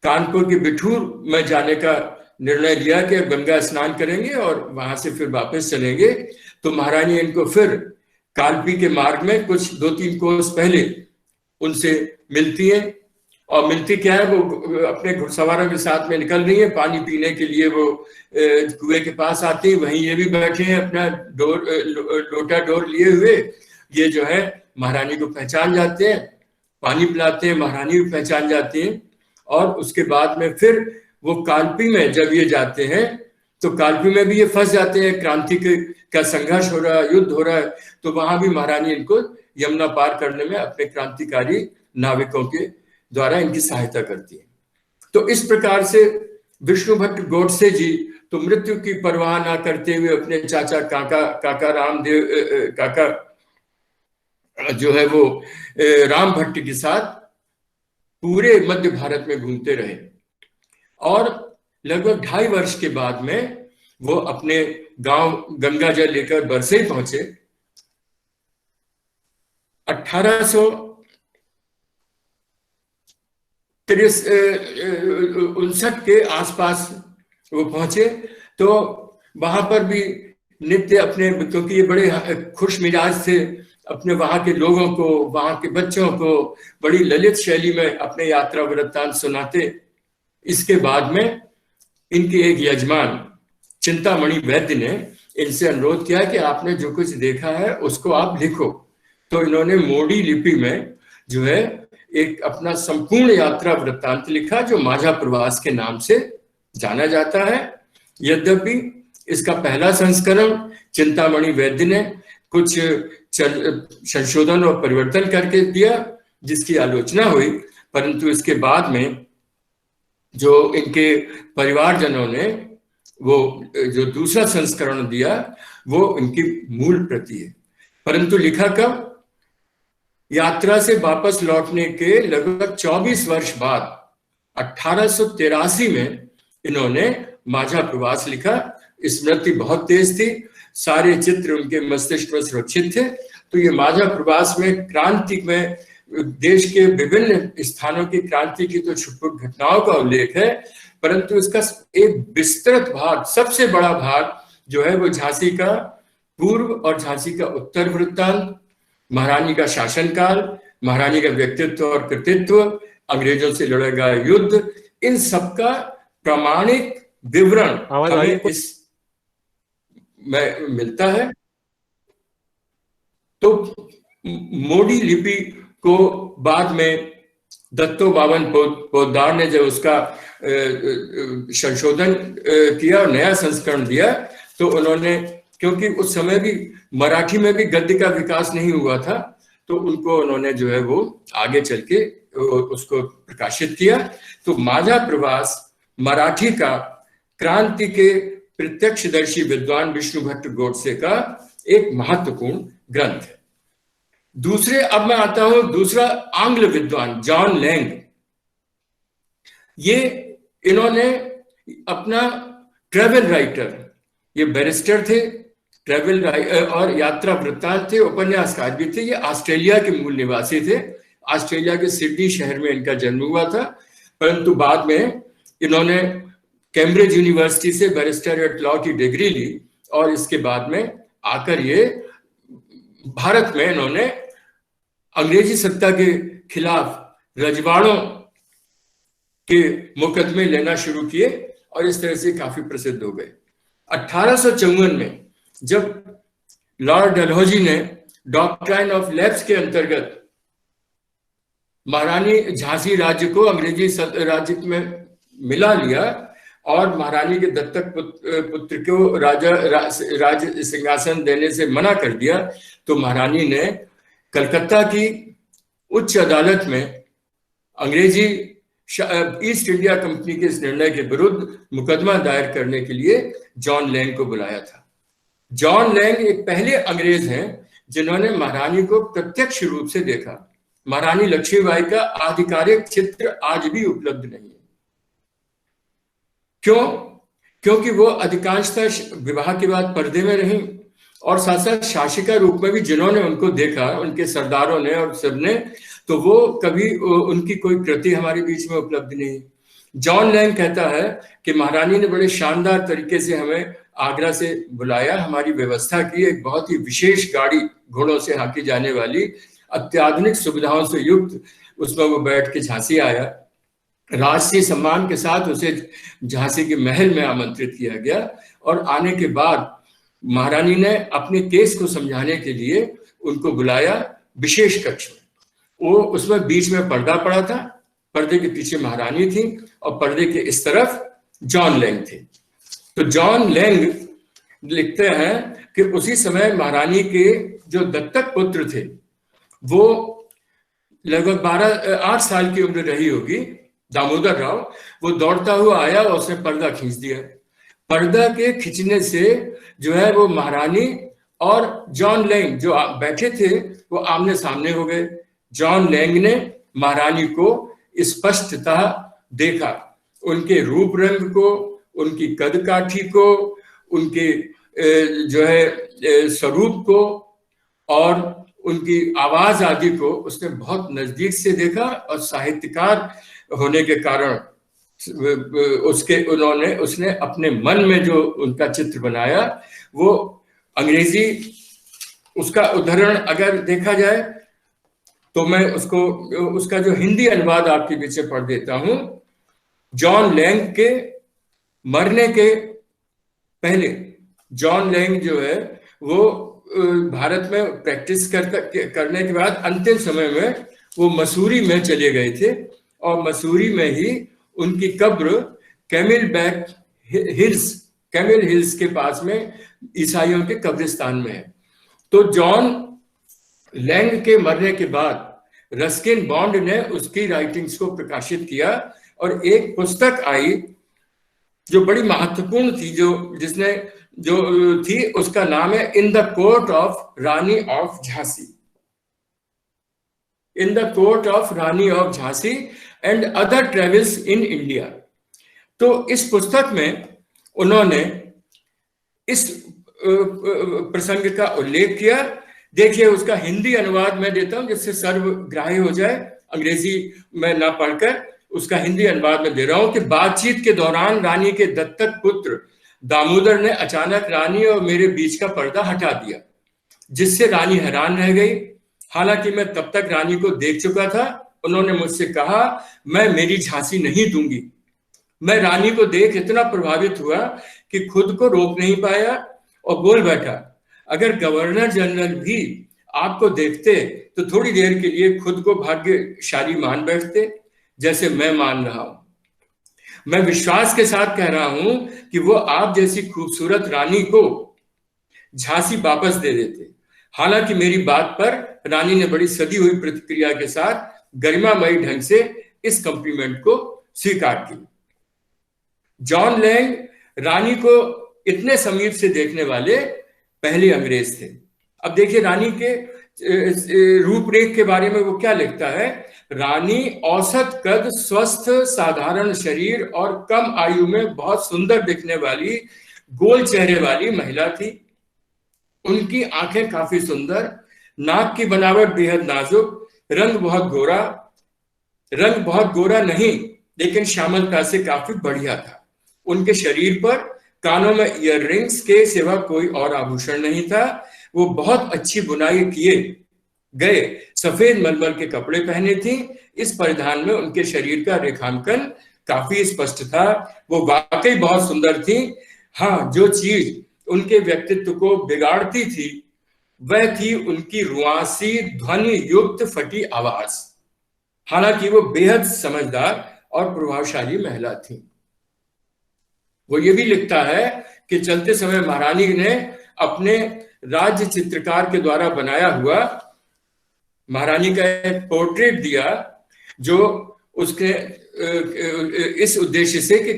कानपुर के बिठूर में जाने का निर्णय लिया कि गंगा स्नान करेंगे और वहां से फिर वापस चलेंगे। तो महारानी इनको फिर कालपी के मार्ग में कुछ 2-3 कोस पहले उनसे मिलती है, और मिलती क्या है, वो अपने घुड़सवारों के साथ में निकल रही है पानी पीने के लिए। वो कुएं के पास आती है, वहीं ये भी बैठे हैं अपना लोटा डोर लिए हुए। ये जो है महारानी को पहचान जाते हैं, पानी पिलाते हैं, महारानी भी पहचान जाती है। और उसके बाद में फिर वो कालपी में जब ये जाते हैं तो कालपी में भी ये फंस जाते हैं, क्रांति का संघर्ष हो रहा है, युद्ध हो रहा है। तो वहां भी महारानी इनको यमुना पार करने में अपने क्रांतिकारी नाविकों के द्वारा इनकी सहायता करती है। तो इस प्रकार से विष्णु भट्ट गोडसे जी तो मृत्यु की परवाह ना करते हुए अपने चाचा काका रामदेव काका जो है वो राम भट्ट के साथ पूरे मध्य भारत में घूमते रहे, और लगभग 2.5 वर्ष के बाद में वो अपने गांव गंगा जल लेकर बरसई पहुंचे। 1859 के आसपास वो पहुंचे। तो वहां पर भी नित्य अपने, क्योंकि ये बड़े खुश मिजाज थे, अपने वहां के लोगों को, वहां के बच्चों को बड़ी ललित शैली में अपने यात्रा वृत्तांत सुनाते। इसके बाद में इनके एक यजमान चिंतामणि वैद्य ने इनसे अनुरोध किया कि आपने जो कुछ देखा है उसको आप लिखो। तो इन्होंने मोडी लिपि में जो है एक अपना संपूर्ण यात्रा वृत्तांत लिखा, जो माझा प्रवास के नाम से जाना जाता है। यद्यपि इसका पहला संस्करण चिंतामणि वैद्य ने कुछ संशोधन और परिवर्तन करके दिया, जिसकी आलोचना हुई, परंतु इसके बाद में जो इनके परिवारजनों ने वो जो दूसरा संस्करण दिया वो इनकी मूल प्रति है। परंतु लिखा कब? यात्रा से वापस लौटने के लगभग 24 वर्ष बाद 1883 में इन्होंने माझा प्रवास लिखा। स्मृति बहुत तेज थी, सारे चित्र उनके मस्तिष्क में सुरक्षित थे। तो ये माझा प्रवास में क्रांति में देश के विभिन्न स्थानों की क्रांति की तो छुटपुट घटनाओं का उल्लेख है, परंतु इसका एक विस्तृत भाग, सबसे बड़ा भाग जो है वो झांसी का पूर्व और झांसी का उत्तर वृत्तांत, महारानी का शासनकाल, महारानी का व्यक्तित्व और कृतित्व, अंग्रेजों से लड़ा गया युद्ध, इन सबका प्रामाणिक विवरण हमें इस में मिलता है। तो मोडी लिपि को बाद में दत्तो बावन पोद्दार ने जब उसका संशोधन किया और नया संस्करण दिया, तो उन्होंने, क्योंकि उस समय भी मराठी में भी गद्य का विकास नहीं हुआ था, तो उनको उन्होंने जो है वो आगे चल के उसको प्रकाशित किया। तो माझा प्रवास मराठी का क्रांति के प्रत्यक्षदर्शी विद्वान विष्णु भट्ट गोडसे का एक महत्वपूर्ण ग्रंथ है। दूसरे, अब मैं आता हूं दूसरा आंग्ल विद्वान जॉन लैंग। ये इन्होंने अपना ट्रेवल राइटर, ये बैरिस्टर थे, ट्रेवल और यात्रा वृत्तांत थे, उपन्यासकार भी थे। ये ऑस्ट्रेलिया के मूल निवासी थे, ऑस्ट्रेलिया के सिडनी शहर में इनका जन्म हुआ था, परंतु बाद में इन्होंने कैम्ब्रिज यूनिवर्सिटी से बैरिस्टर एट लॉ की डिग्री ली, और इसके बाद में आकर ये भारत में इन्होंने अंग्रेजी सत्ता के खिलाफ रजवाड़ों के मुकदमे लेना शुरू किए, और इस तरह से काफी प्रसिद्ध हो गए। 1854 में जब लॉर्ड डलहौजी ने डॉक्ट्राइन ऑफ लैप्स के अंतर्गत महारानी झांसी राज्य को अंग्रेजी राज्य में मिला लिया और महारानी के दत्तक पुत्र को राज सिंहासन देने से मना कर दिया, तो महारानी ने कलकत्ता की उच्च अदालत में अंग्रेजी ईस्ट इंडिया कंपनी के इस निर्णय के विरुद्ध मुकदमा दायर करने के लिए जॉन लैंग को बुलाया था। जॉन लैंग एक पहले अंग्रेज हैं जिन्होंने महारानी को प्रत्यक्ष रूप से देखा। महारानी लक्ष्मीबाई का आधिकारिक चित्र आज भी उपलब्ध नहीं है। क्यों? क्योंकि वो अधिकांशतः विवाह के बाद पर्दे में रहीं, और साथ साथ शासिका रूप में भी जिन्होंने उनको देखा, उनके सरदारों ने और सबने, तो वो कभी उनकी कोई कृति हमारे बीच में उपलब्ध नहीं। जॉन लैंग कहता है कि महारानी ने बड़े शानदार तरीके से हमें आगरा से बुलाया, हमारी व्यवस्था की, एक बहुत ही विशेष गाड़ी, घोड़ों से हाँकी जाने वाली, अत्याधुनिक सुविधाओं से युक्त, उसमें वो बैठ के झांसी आया। राजसी सम्मान के साथ उसे झांसी के महल में आमंत्रित किया गया और आने के बाद महारानी ने अपने केस को समझाने के लिए उनको बुलाया विशेष कक्ष में। वो उसमें बीच में पर्दा पड़ा था, पर्दे के पीछे महारानी थी और पर्दे के इस तरफ जॉन लैंग थे। तो जॉन लैंग लिखते हैं कि उसी समय महारानी के जो दत्तक पुत्र थे वो लगभग 8 साल की उम्र रही होगी, दामोदर राव, वो दौड़ता हुआ आया और उसने पर्दा खींच दिया। पर्दा के खींचने से जो है वो महारानी और जॉन लैंग जो बैठे थे वो आमने सामने हो गए। जॉन लैंग ने महारानी को स्पष्टतः देखा, उनके रूप रंग को, उनकी कद काठी को, उनके जो है स्वरूप को और उनकी आवाज आदि को उसने बहुत नजदीक से देखा। और साहित्यकार होने के कारण उसने अपने मन में जो उनका चित्र बनाया वो अंग्रेजी, उसका उदाहरण अगर देखा जाए तो मैं उसका जो हिंदी अनुवाद आपके बीच में पढ़ देता हूं। जॉन लैंग के मरने के पहले जॉन लैंग जो है वो भारत में प्रैक्टिस करने के बाद अंतिम समय में वो मसूरी में चले गए थे और मसूरी में ही उनकी कब्र कैमिल हिल्स के पास में ईसाइयों के कब्रिस्तान में है। तो जॉन लैंग के मरने के बाद रस्किन बॉन्ड ने उसकी राइटिंग्स को प्रकाशित किया और एक पुस्तक आई जो बड़ी महत्वपूर्ण थी, जो थी उसका नाम है in the court of Rani of Jhansi, in the court of Rani of Jhansi and other travels in India. तो इस पुस्तक में उन्होंने इस प्रसंग का उल्लेख किया। देखिए उसका हिंदी अनुवाद मैं देता हूं जिससे सर्वग्राही हो जाए, अंग्रेजी में ना पढ़कर उसका हिंदी अनुवाद में दे रहा हूं कि बातचीत के दौरान रानी के दत्तक पुत्र दामोदर ने अचानक रानी और मेरे बीच का पर्दा हटा दिया, जिससे रानी हैरान रह गई। हालांकि मैं तब तक रानी को देख चुका था। उन्होंने मुझसे कहा, मैं मेरी झांसी नहीं दूंगी। मैं रानी को देख इतना प्रभावित हुआ कि खुद को रोक नहीं पाया और बोल बैठा, अगर गवर्नर जनरल भी आपको देखते तो थोड़ी देर के लिए खुद को भाग्यशाली मान बैठते, जैसे मैं मान रहा हूं। मैं विश्वास के साथ कह रहा हूं कि वो आप जैसी खूबसूरत रानी को झांसी वापस दे देते। हालांकि मेरी बात पर रानी ने बड़ी सदी हुई प्रतिक्रिया के साथ गरिमामयी ढंग से इस कॉम्प्लीमेंट को स्वीकार की। जॉन लैंग रानी को इतने समीप से देखने वाले पहले अंग्रेज थे। अब देखिए रानी के रूपरेख के बारे में वो क्या लिखता है। रानी औसत कद, स्वस्थ साधारण शरीर और कम आयु में बहुत सुंदर दिखने वाली गोल चेहरे वाली महिला थी। उनकी आंखें काफी सुंदर, नाक की बनावट बेहद नाजुक, रंग बहुत गोरा नहीं लेकिन श्यामलता से काफी बढ़िया था। उनके शरीर पर कानों में ईयररिंग्स के सिवा कोई और आभूषण नहीं था। वो बहुत अच्छी बुनाई किए गए सफेद मलमल के कपड़े पहने थी। इस परिधान में उनके शरीर का रेखांकन काफी स्पष्ट था। वो वाकई बहुत सुंदर थी। हाँ, जो चीज उनके व्यक्तित्व को बिगाड़ती थी वह थी उनकी रुआसी ध्वनि युक्त फटी आवाज। हालांकि वो बेहद समझदार और प्रभावशाली महिला थी। वो ये भी लिखता है कि चलते समय महारानी ने अपने राज्य चित्रकार के द्वारा बनाया हुआ महारानी का एक पोर्ट्रेट दिया, जो उसके इस उद्देश्य से कि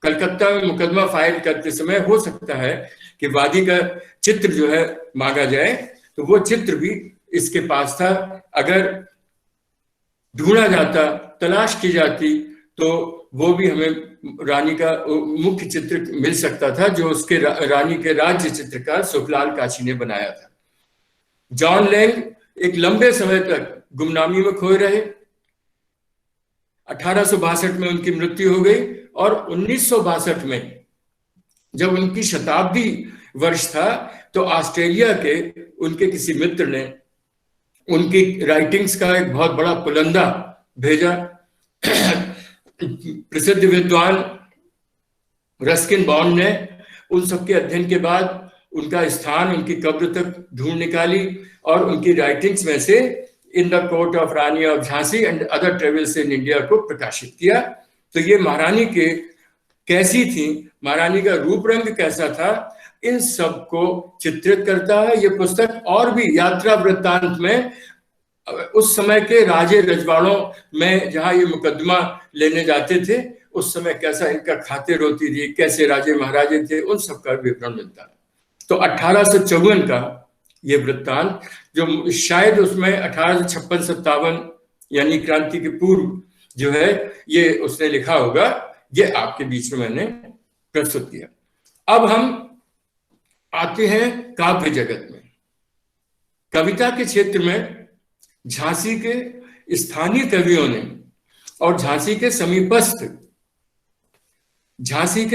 कलकत्ता में मुकदमा फाइल करते समय हो सकता है कि वादी का चित्र जो है मांगा जाए, तो वो चित्र भी इसके पास था। अगर ढूंढा जाता, तलाश की जाती तो वो भी हमें रानी का मुख्य चित्र मिल सकता था, जो उसके रानी के राज्य चित्रकार सुखलाल काशी ने बनाया था। जॉन लैंग एक लंबे समय तक गुमनामी में खोए रहे। 1862 में उनकी मृत्यु हो गई और 1962 में जब उनकी शताब्दी वर्ष था तो ऑस्ट्रेलिया के उनके किसी मित्र ने उनकी राइटिंग्स का एक बहुत बड़ा पुलंदा भेजा। प्रसिद्ध विद्वान रस्किन बॉन्ड ने उन सबके अध्ययन के बाद उनका स्थान, उनकी कब्र तक ढूंढ निकाली और उनकी राइटिंग्स में से in the court of Rani of Jhansi and other travels in India को प्रकाशित किया। तो ये महारानी के कैसी थी, महारानी का रूप रंग कैसा था, इन सब को चित्रित करता है ये पुस्तक। और भी यात्रा वृत्तांत में उस समय के राजे रजवाड़ों में जहां ये मुकदमा लेने जाते थे उस समय कैसा इनका खातिर होती थी, कैसे राजे महाराजे थे, उन सब का विवरण मिलता है। तो 1854 का ये वृत्तांत जो शायद उसमें 1856-57 यानी क्रांति के पूर्व जो है ये उसने लिखा होगा, ये आपके बीच में मैंने प्रस्तुत किया। अब हम आते हैं काव्य जगत में। कविता के क्षेत्र में झांसी के स्थानीय कवियों ने और झांसी के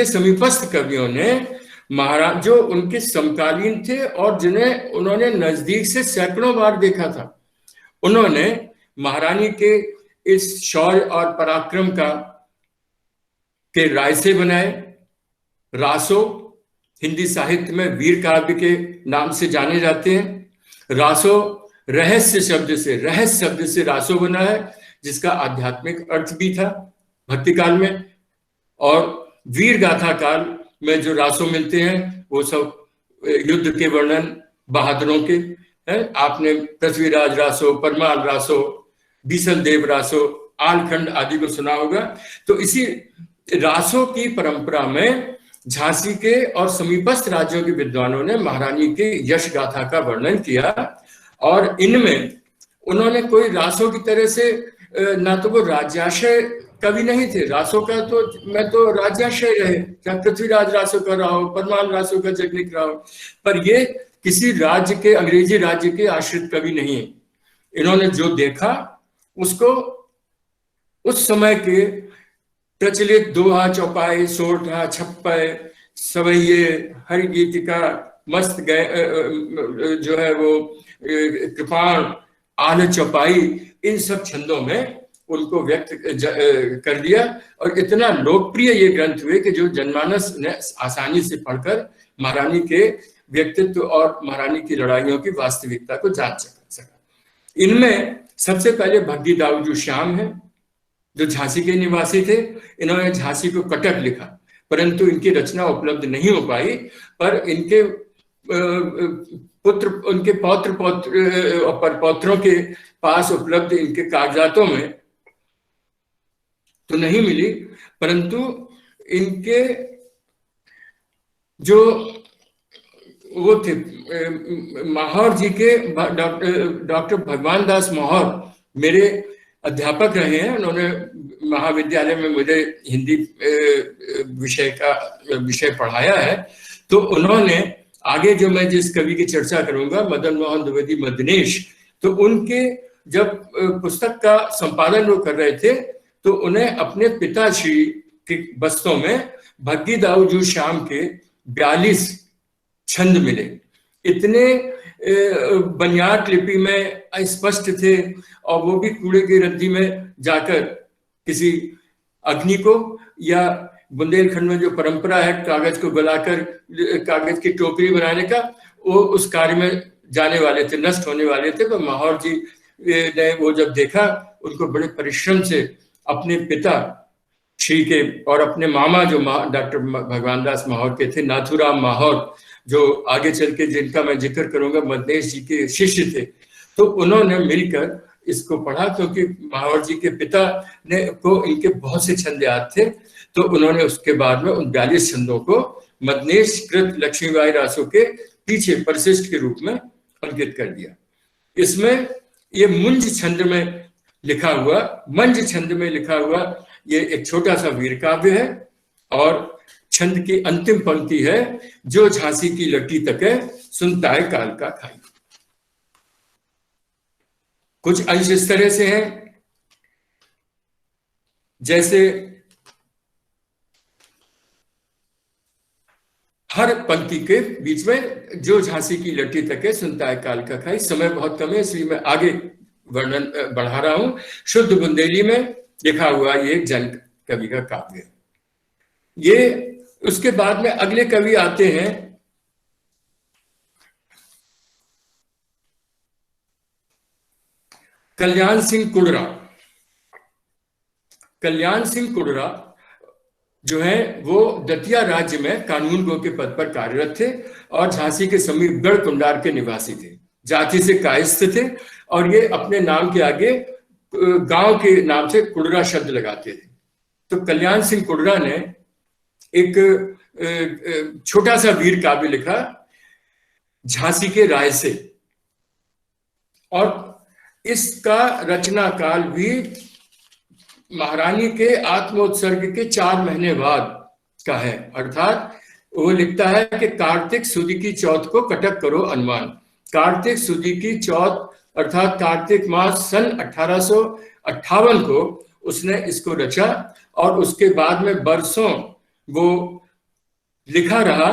समीपस्थ कवियों ने महाराज जो उनके समकालीन थे और जिन्हें उन्होंने नजदीक से सैकड़ों बार देखा था, उन्होंने महारानी के इस शौर्य और पराक्रम के रायसे बनाए। रासो हिंदी साहित्य में वीर काव्य के नाम से जाने जाते हैं। रासो रहस्य शब्द से रासो बना है, जिसका आध्यात्मिक अर्थ भी था भक्ति काल में। और वीर गाथा काल में जो रासो मिलते हैं वो सब युद्ध के वर्णन बहादुरों के हैं। आपने पृथ्वीराज रासो, परमाल रासो, बीसल देव रासो, आलखंड आदि को सुना होगा। तो इसी रासो की परंपरा में झांसी के और समीपस्थ राज्यों के विद्वानों ने महारानी के यश गाथा का वर्णन किया और इनमें उन्होंने कोई रासो की तरह से ना तो वो राज्याशय कवि नहीं थे। रासो का तो मैं तो राज्याशय रहे, चाहे पृथ्वीराज रासो का रहा हो, परमाल रासो का जगनिक रहा हो, पर ये किसी राज्य के, अंग्रेजी राज्य के आश्रित कवि नहीं है। इन्होंने जो देखा उसको उस समय के प्रचलित दोहा, चौपाई, सोरठा, छप्पय, सवैये, हरि गीतिका, मस्त जो है वो कृपाण, आल चौपाई, इन सब छंदों में उनको व्यक्त कर दिया। और इतना लोकप्रिय ये ग्रंथ हुए कि जो जनमानस ने आसानी से पढ़कर महारानी के व्यक्तित्व और महारानी की लड़ाइयों की वास्तविकता को जान सका। इनमें सबसे पहले भग्गी दाऊजू श्याम है जो झांसी के निवासी थे। इन्होंने झांसी को कटक लिखा, परंतु इनकी रचना उपलब्ध नहीं हो पाई। पर इनके पुत्र, उनके पौत्रों के पास उपलब्ध इनके कागजातों में तो नहीं मिली, परंतु इनके जो वो थे माहौर जी के डॉक्टर भगवान दास माहौर मेरे अध्यापक रहे हैं। उन्होंने महाविद्यालय में मुझे हिंदी विषय पढ़ाया है। तो उन्होंने आगे जो मैं जिस कवि की चर्चा करूंगा, मदन मोहन द्विवेदी मदनेश, तो उनके जब पुस्तक का संपादन वो कर रहे थे तो उन्हें अपने पिताश्री के बस्तों में भग्गी दाऊजू श्याम के 42 छंद मिले। इतने बनियाद लिपि में स्पष्ट थे और वो भी कूड़े की रद्दी में जाकर किसी अग्नि को, या बुंदेलखंड में जो परंपरा है कागज को गलाकर कागज की टोकरी बनाने का, वो उस कार्य में जाने वाले थे, नष्ट होने वाले थे। तो माहौर जी ने वो जब देखा, उनको बड़े परिश्रम से अपने पिता श्री के और अपने मामा जो डॉक्टर भगवान दास माहौर के थे, नाथूराम माहौर, जो आगे चल के जिनका मैं जिक्र करूंगा मदनेश जी के शिष्य थे, तो उन्होंने मिलकर इसको पढ़ा। क्योंकि माहौर जी के पिता ने को इनके बहुत से छंद याद थे, तो उन्होंने उसके बाद में उन 42 छंदों को मदनेश कृत लक्ष्मीबाई रासो के पीछे परिशिष्ट के रूप में अंकित कर दिया। इसमें ये मंज छंद में लिखा हुआ ये एक छोटा सा वीर काव्य है और छंद की अंतिम पंक्ति है, जो झांसी की लट्टी तक है सुनता है काल का खाई। कुछ अंश इस तरह से हैं, जैसे हर पंक्ति के बीच में जो झांसी की लट्टी तके सुनता है काल का खाई। समय बहुत कम है इसलिए मैं आगे वर्णन बढ़ा रहा हूं। शुद्ध बुंदेली में लिखा हुआ ये एक जैन कवि का काव्य है। ये उसके बाद में अगले कवि आते हैं कल्याण सिंह कुड़रा। कल्याण सिंह कुड़रा जो है वो दतिया राज्य में कानून गो के पद पर कार्यरत थे और झांसी के समीप गढ़ कुंडार के निवासी थे। जाति से कायस्थ थे और ये अपने नाम के आगे गांव के नाम से कुड़रा शब्द लगाते थे। तो कल्याण सिंह कुड़रा ने एक छोटा सा वीर काव्य लिखा झांसी के राय से, और इसका रचना काल भी महारानी के आत्मोत्सर्ग के 4 महीने बाद का है। अर्थात वो लिखता है कि कार्तिक सुदी की चौथ को कटक करो अनुमान। कार्तिक सुदी की चौथ अर्थात कार्तिक मास सन 1858 को उसने इसको रचा और उसके बाद में बरसों वो लिखा रहा,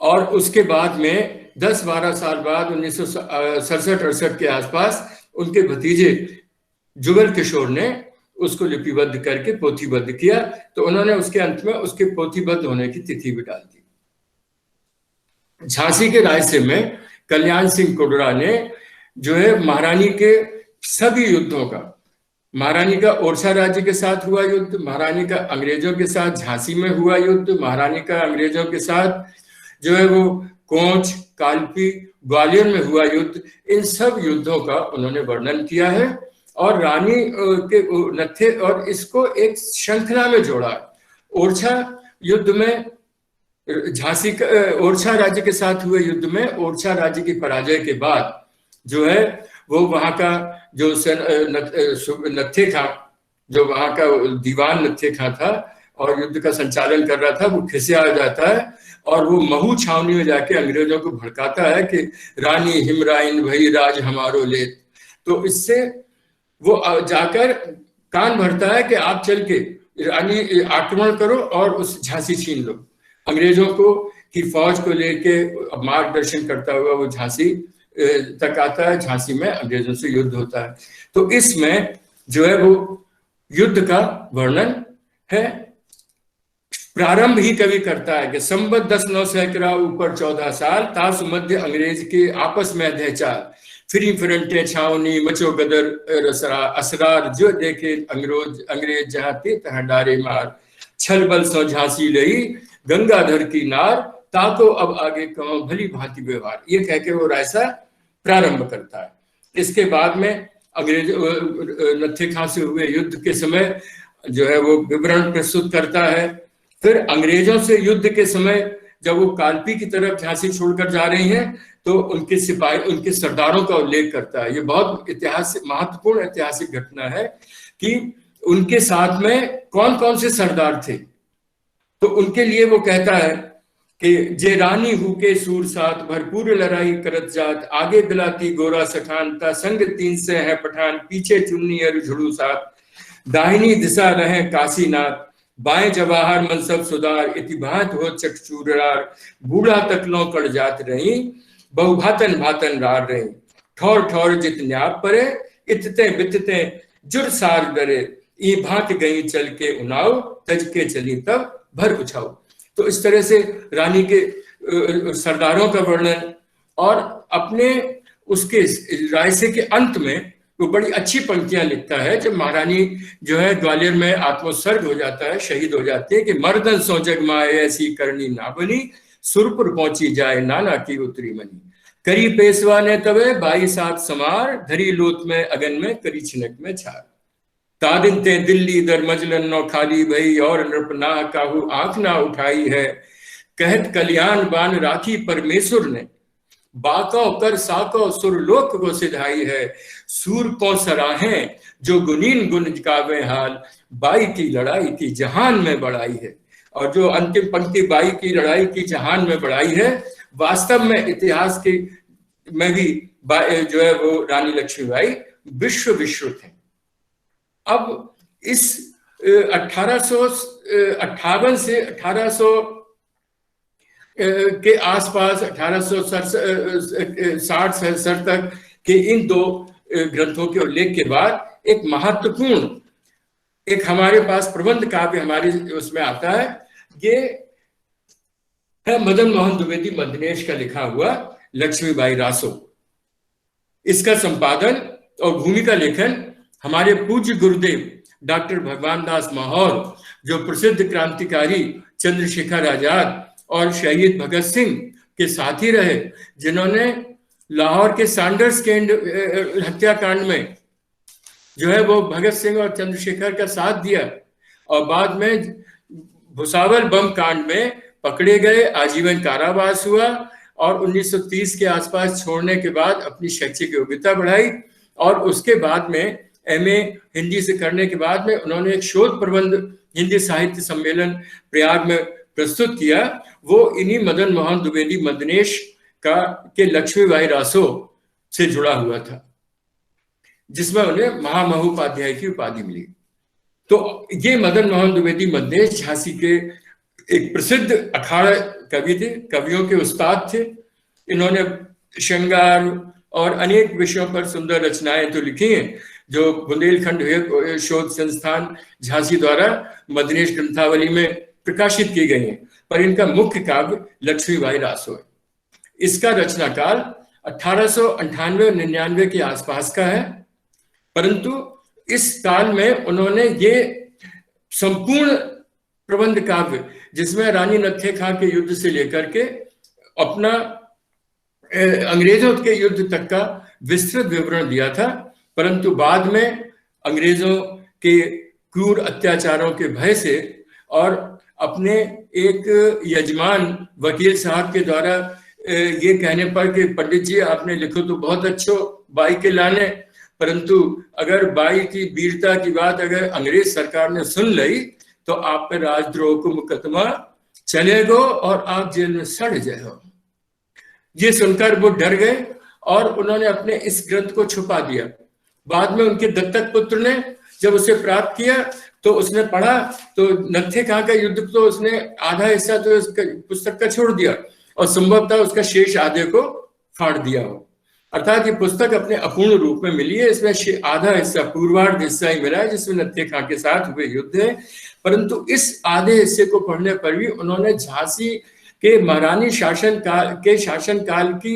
और उसके बाद में 10-12 साल बाद 1967-68 के आसपास उनके भतीजे जुगल किशोर ने उसको लिपिबद्ध करके पोथीबद्ध किया। तो उन्होंने उसके अंत में उसके पोथीबद्ध होने की तिथि भी डाल दी। झांसी के रायसे में कल्याण सिंह कुड़रा ने जो है महारानी के सभी युद्धों का, महारानी का ओरछा राज्य के साथ हुआ युद्ध, महारानी का अंग्रेजों के साथ झांसी में हुआ युद्ध, महारानी का अंग्रेजों के साथ जो है वो कोंच, कालपी, ग्वालियर में हुआ युद्ध, इन सब युद्धों का उन्होंने वर्णन किया है और रानी के नत्थे और इसको एक श्रृंखला में जोड़ा। ओरछा युद्ध में झांसी का, ओरछा राज्य के साथ हुए युद्ध में ओरछा राज्य की पराजय के बाद जो है वो वहां का जो नत्थे खां, जो वहां का दीवान नत्थे खां था और युद्ध का संचालन कर रहा था, वो खिसिया जाता है और वो महू छावनी में जाके अंग्रेजों को भड़काता है कि रानी हिमराइन भई राज हमारो ले। तो इससे वो जाकर कान भरता है कि आप चल के रानी आक्रमण करो और उस झांसी छीन लो। अंग्रेजों को की फौज को लेके मार्गदर्शन करता हुआ वो झांसी तक आता है। झांसी में अंग्रेजों से युद्ध होता है। तो इसमें जो है वो युद्ध का वर्णन है। प्रारंभ ही कवि करता है कि संबत 10-9 सैकड़ा ऊपर 14 साल, तासु मध्य अंग्रेज के आपस में अधे चाल, फिरी फिरंटे छावनी मचो गदर असरार, जो देखे अंग्रेज जहां थे तहां डारे मार, छल बल सो झांसी लई गंगाधर की नार, ताको अब आगे कहो भली भांति व्यवहार। ये कह के वो रायसा प्रारंभ करता है। इसके बाद में अंग्रेज नत्थे खां से हुए युद्ध के समय जो है वो विवरण प्रस्तुत करता है। फिर अंग्रेजों से युद्ध के समय जब वो कालपी की तरफ झांसी छोड़कर जा रही हैं तो उनके सिपाही, उनके सरदारों का उल्लेख करता है। ये बहुत महत्वपूर्ण ऐतिहासिक घटना है कि उनके साथ में कौन कौन से सरदार थे। तो उनके लिए वो कहता है कि जे रानी हुके सूर साथ, भरपूर लड़ाई करत जात, आगे बिलाती गोरा सखान, ता संग 3 से है पठान, पीछे चुन्नी अर झुड़ू साथ, दाहिनी दिशा रहे काशीनाथ, बाएं जवाहर मनसब सुधार, इति भांत हो चकचूरार, बूढ़ा तकलों कड़ जात रही, बहु भातन भातन रार रही, ठौर ठौर जित न्याप परे, इतते बितते जुर सार डरे, ई भांत गई चल के उनाव, तज के चली तब भर उछाओ। तो इस तरह से रानी के सरदारों का वर्णन, और अपने उसके रायसे के अंत में वो बड़ी अच्छी पंक्तियां लिखता है। जब महारानी जो है ग्वालियर में आत्मोत्सर्ग हो जाता है, शहीद हो जाते हैं, कि मर्दन सो जगमाए ऐसी करनी ना बनी, सुरपुर पहुंची जाए नाना की उतरी मनी, करी पेशवा ने तबे 22 समार, धरी लोत में अगन में करी छिनक में छार, तादिन ते दिल्ली दर मजलन नौ खाली भई, और नृपना काहू आंख ना उठाई है, कहत कल्याण बान राखी परमेश्वर ने, बाको कर साको सुरलोक को सिधाई है, सूर को सराहें जो गुनीन गुण गावे हाल, बाई की लड़ाई की जहान में बढ़ाई है। और जो अंतिम पंक्ति बाई की लड़ाई की जहान में बढ़ाई है, वास्तव में इतिहास की में भी जो है वो रानी लक्ष्मीबाई विश्रुत हैं। अब इस 1858 से 1800 के आसपास 1860 तक के इन दो ग्रंथों के उल्लेख के बाद एक महत्वपूर्ण एक हमारे पास प्रबंध काव्य हमारे उसमें आता है। ये है मदन मोहन द्विवेदी मदनेश का लिखा हुआ लक्ष्मीबाई रासो। इसका संपादन और भूमिका लेखन हमारे पूज्य गुरुदेव डॉक्टर भगवान दास माहौर, जो प्रसिद्ध क्रांतिकारी चंद्रशेखर आजाद और शहीद भगत सिंह के साथी रहे, जिन्होंने लाहौर के सैंडर्स के हत्याकांड में जो है वो भगत सिंह और चंद्रशेखर का साथ दिया और बाद में भुसावल बम कांड में पकड़े गए, आजीवन कारावास हुआ और 1930 के आसपास छोड़ने के बाद अपनी शैक्षिक योग्यता बढ़ाई और उसके बाद में एमए हिंदी से करने के बाद में उन्होंने एक शोध प्रबंध हिंदी साहित्य सम्मेलन प्रयाग में प्रस्तुत किया। वो इन्हीं मदन मोहन द्विवेदी मदनेश के लक्ष्मीबाई रासो से जुड़ा हुआ था, जिसमें उन्हें महामहोपाध्याय की उपाधि मिली। तो ये मदन मोहन द्विवेदी मदनेश झांसी के एक प्रसिद्ध अखाड़ा कवि थे, कवियों के उस्ताद थे। इन्होंने श्रृंगार और अनेक विषयों पर सुंदर रचनाएं तो लिखी हैं, जो बुंदेलखंड शोध संस्थान झांसी द्वारा मदनेश ग्रंथावली में प्रकाशित की गई हैं, पर इनका मुख्य काव्य लक्ष्मीबाई रासो है। इसका रचना काल 1898-99 के आसपास का है, परंतु इस काल में उन्होंने ये संपूर्ण प्रबंध काव्य, जिसमें रानी नत्थे खां के युद्ध से लेकर के अपना अंग्रेजों के युद्ध तक का विस्तृत विवरण दिया था, परंतु बाद में अंग्रेजों के क्रूर अत्याचारों के भय से और अपने एक यजमान वकील साहब के द्वारा ये कहने पर कि पंडित जी आपने लिखो तो बहुत अच्छो बाई के लाने, परंतु अगर बाई की वीरता की बात अगर अंग्रेज सरकार ने सुन ली तो आप पे राजद्रोह को मुकदमा चलेगो और आप जेल में सड़ जाओ। ये सुनकर वो डर गए और उन्होंने अपने इस ग्रंथ को छुपा दिया। बाद में उनके दत्तक पुत्र ने जब उसे प्राप्त किया तो उसने पढ़ा तो नत्थे खां का युद्ध तो उसने आधा हिस्सा तो उस पुस्तक का छोड़ दिया और संभवतः उसका शेष आधे को फाड़ दिया हो। अर्थात ये पुस्तक अपने अपूर्ण रूप में मिली है। इसमें आधा हिस्सा पूर्वार्ध हिस्सा ही मिला है जिसमें नत्थे खां के साथ हुए युद्ध है, परंतु इस आधे हिस्से को पढ़ने पर भी उन्होंने झांसी के महारानी शासनकाल की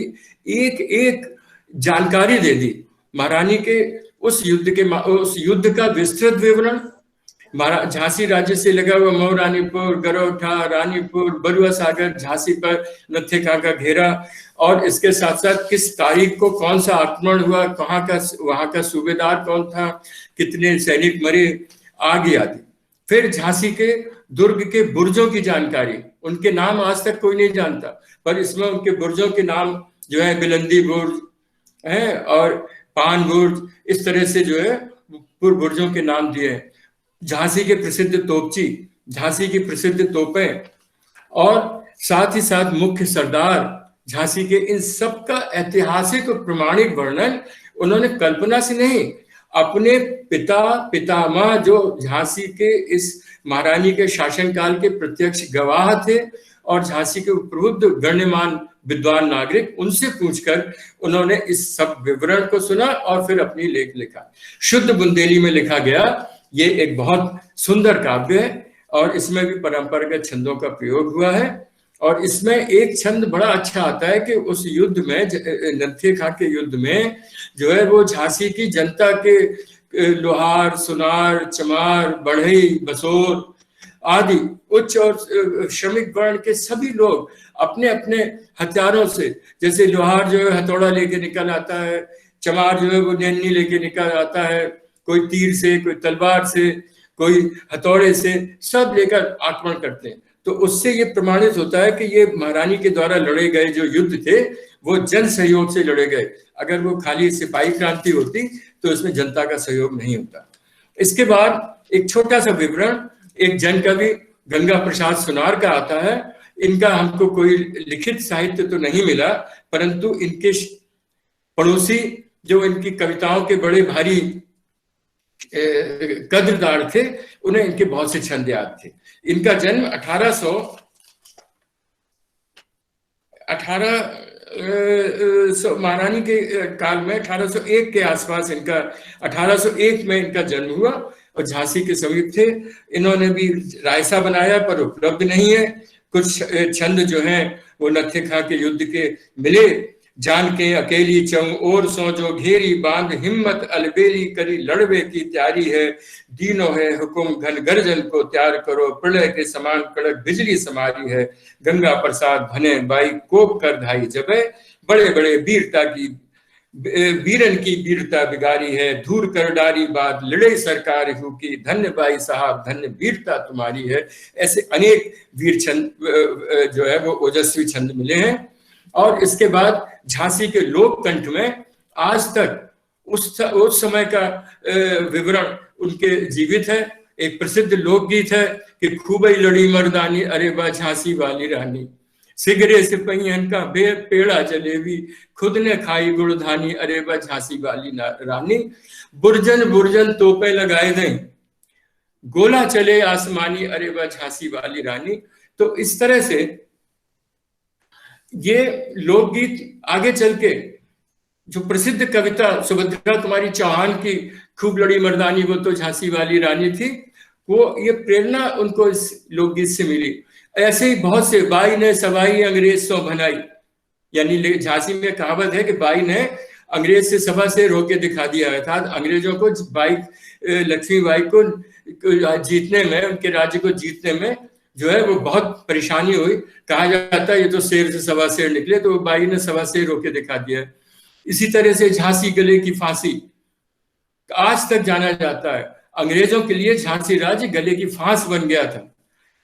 एक एक जानकारी दे दी। महारानी के उस युद्ध का विस्तृत विवरण, झांसी राज्य से लगा हुआ महारानीपुर, गरौठा, रानीपुर, बरुआ सागर, झांसी पर नत्थे खां का घेरा और इसके साथ साथ किस तारीख को कौन सा आक्रमण हुआ, वहां का सूबेदार कौन था, कितने सैनिक मरे, आगे आदि। फिर झांसी के दुर्ग के बुर्जों की जानकारी, उनके नाम आज तक कोई नहीं जानता, पर इसमें उनके बुर्जों के नाम जो है बिलंदी बुर्ज है और पान बुर्ज, इस तरह से जो है बुर्जों के नाम दिए हैं। झांसी के प्रसिद्ध तोपची, झांसी की प्रसिद्ध तोपें और साथ ही साथ मुख्य सरदार झांसी के, इन सब का ऐतिहासिक और प्रमाणिक वर्णन उन्होंने कल्पना से नहीं, अपने पितामह जो झांसी के इस महारानी के शासनकाल के प्रत्यक्ष गवाह थे और झांसी के प्रबुद्ध गण्यमान विद्वान नागरिक, उनसे पूछकर उन्होंने इस सब विवरण को सुना और फिर अपनी लेख लिखा। शुद्ध बुंदेली में लिखा गया ये एक बहुत सुंदर काव्य है और इसमें भी परंपरागत छंदों का प्रयोग हुआ है। और इसमें एक छंद बड़ा अच्छा आता है कि उस युद्ध में, नत्थे खां के युद्ध में जो है वो झांसी की जनता के लोहार, सुनार, चमार, बढ़ई, बसोर आदि उच्च और श्रमिक वर्ण के सभी लोग अपने अपने हथियारों से, जैसे लोहार जो है हथौड़ा लेके निकल आता है, चमार जो है वो नैनी लेके निकल आता है, कोई तीर से, कोई तलवार से, कोई हथौड़े से, सब लेकर आक्रमण करते हैं। तो उससे ये प्रमाणित होता है कि ये महारानी के द्वारा लड़े गए जो युद्ध थे वो जन सहयोग से लड़े गए। अगर वो खाली सिपाही क्रांति होती तो इसमें जनता का सहयोग नहीं होता। इसके बाद एक छोटा सा विवरण एक जन कवि गंगा प्रसाद सुनार का आता है। इनका हमको कोई लिखित साहित्य तो नहीं मिला, परंतु इनके पड़ोसी जो इनकी कविताओं के बड़े भारी कद्रदार थे, उन्हें इनके बहुत से छंद याद थे। इनका जन्म 1800 महारानी के काल में 1801 के आसपास इनका 1801 में इनका जन्म हुआ और झांसी के समीप थे। इन्होंने भी रायसा बनाया पर उपलब्ध नहीं है। कुछ छंद जो हैं वो नत्थे खां के युद्ध के मिले। जान के अकेली चौं और सो जो घेरी बांध हिम्मत अलबेली करी लड़वे की तैयारी है। दीनो है हुकुम घन गर्जन को तैयार करो, प्रलय के समान कड़क बिजली समारी है। गंगा प्रसाद भने बाई कोप कर धाई जबे, बड़े बड़े वीरता की वीरन की वीरता बिगारी है। धूर कर डारी बात लड़े सरकार हु की, धन्य बाई साहब धन्य वीरता तुम्हारी है। ऐसे अनेक वीर छंद जो है वो ओजस्वी छंद मिले हैं। और इसके बाद झांसी के लोक कंठ में आज तक उस समय का विवरण उनके जीवित है। एक प्रसिद्ध लोकगीत है कि खूब ही लड़ी मर्दानी अरे बा झांसी वाली रानी, सिगरे सिपहियन का बे पेड़ा जलेबी, खुद ने खाई गुड़धानी अरे बा झांसी वाली रानी। बुरजन बुरजन तोपे लगाए दें, गोला चले आसमानी अरे बा झांसी वाली रानी। तो इस तरह से ये लोकगीत आगे चल के जो प्रसिद्ध कविता सुभद्रा कुमारी चौहान की खूब लड़ी मर्दानी वो तो झांसी वाली रानी थी, वो ये प्रेरणा उनको इस लोकगीत से मिली। ऐसे ही बहुत से बाई ने सवाई अंग्रेज सो भनाई, यानी झांसी में कहावत है कि बाई ने अंग्रेज से सभा से रोके दिखा दिया। अर्थात अंग्रेजों को बाई लक्ष्मीबाई को जीतने में, उनके राज्य को जीतने में जो है वो बहुत परेशानी हुई। कहा जाता है ये तो शेर से सवा शेर निकले, तो बाई ने सवा शेर रोके दिखा दिया। इसी तरह से झांसी गले की फांसी आज तक जाना जाता है। अंग्रेजों के लिए झांसी राज्य गले की फांस बन गया था।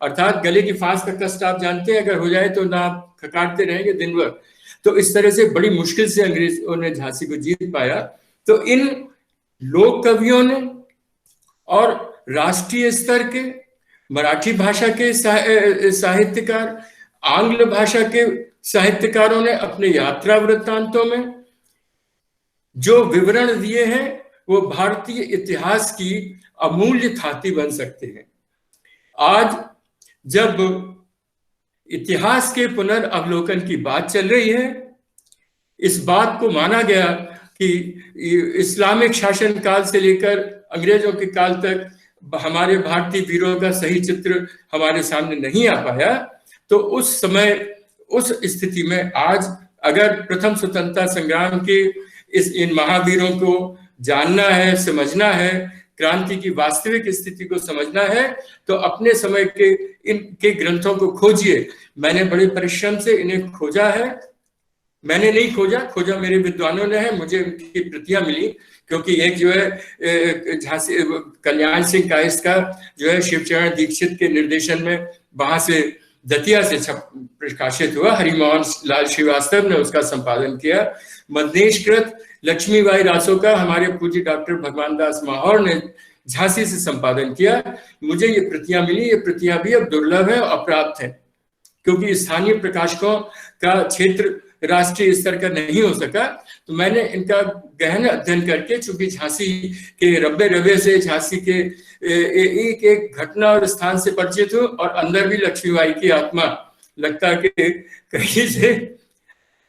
अर्थात गले की फांस का कष्ट आप जानते हैं, अगर हो जाए तो ना आप खकाटते रहेंगे दिन भर। तो इस तरह से बड़ी मुश्किल से अंग्रेजों ने झांसी को जीत पाया। तो इन लोक कवियों ने और राष्ट्रीय स्तर के मराठी भाषा के साहित्यकार, आंग्ल भाषा के साहित्यकारों ने अपने यात्रा वृत्तांतों में जो विवरण दिए हैं वो भारतीय इतिहास की अमूल्य थाती बन सकते हैं। आज जब इतिहास के पुनर्अवलोकन की बात चल रही है, इस बात को माना गया कि इस्लामिक शासन काल से लेकर अंग्रेजों के काल तक हमारे भारतीय वीरों का सही चित्र हमारे सामने नहीं आ पाया। तो उस समय, उस स्थिति में आज अगर प्रथम स्वतंत्रता संग्राम के इन महावीरों को जानना है, समझना है, क्रांति की वास्तविक स्थिति को समझना है, तो अपने समय के इनके ग्रंथों को खोजिए। मैंने बड़े परिश्रम से इन्हें खोजा है। मैंने नहीं खोजा मेरे विद्वानों ने है। मुझे उनकी प्रतियां मिली, क्योंकि एक जो है झांसी कल्याण सिंह कायस्थ का जो है शिवचरण दीक्षित के निर्देशन में वहां से दतिया से प्रकाशित हुआ। हरिमोहन लाल श्रीवास्तव ने उसका संपादन किया। मदनेशकृत लक्ष्मीबाई रासो का हमारे पूज्य डॉक्टर भगवान दास माहौर ने झांसी से संपादन किया। मुझे ये प्रतियां मिली। ये प्रतियां भी अब दुर्लभ है, अप्राप्त है, क्योंकि स्थानीय प्रकाशकों का क्षेत्र राष्ट्रीय स्तर का नहीं हो सका। तो मैंने इनका गहन अध्ययन करके, चूंकि झांसी के रब्बे से झांसी के एक एक घटना और स्थान से परिचित हूँ, और अंदर भी लक्ष्मीबाई की आत्मा लगता कि कहीं से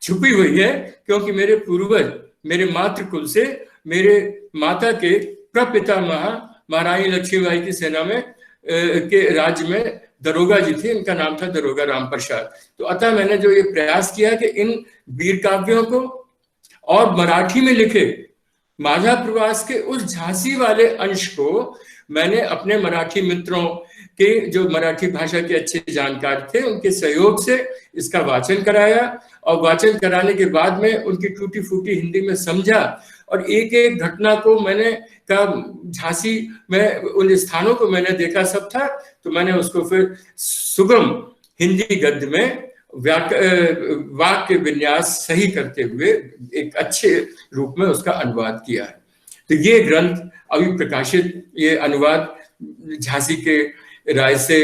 छुपी हुई है, क्योंकि मेरे पूर्वज, मेरे मातृकुल से मेरे माता के प्रपितामह महारानी लक्ष्मीबाई की सेना में के राज्य में दरोगा जी थे। इनका नाम था दरोगा राम प्रसाद। तो अतः मैंने जो ये प्रयास किया कि इन वीर काव्यों को और मराठी में लिखे माझा प्रवास के उस झांसी वाले अंश को मैंने अपने मराठी मित्रों के, जो मराठी भाषा के अच्छे जानकार थे, उनके सहयोग से इसका वाचन कराया। और वाचन कराने के बाद में उनकी टूटी फूटी हिंदी में समझा, और एक एक घटना को मैंने झांसी में उन स्थानों को मैंने देखा सब था। तो मैंने उसको फिर सुगम हिंदी गद्य में वाक्य विन्यास सही करते हुए एक अच्छे रूप में उसका अनुवाद किया है। तो ये ग्रंथ अभी प्रकाशित, ये अनुवाद झांसी के राय से,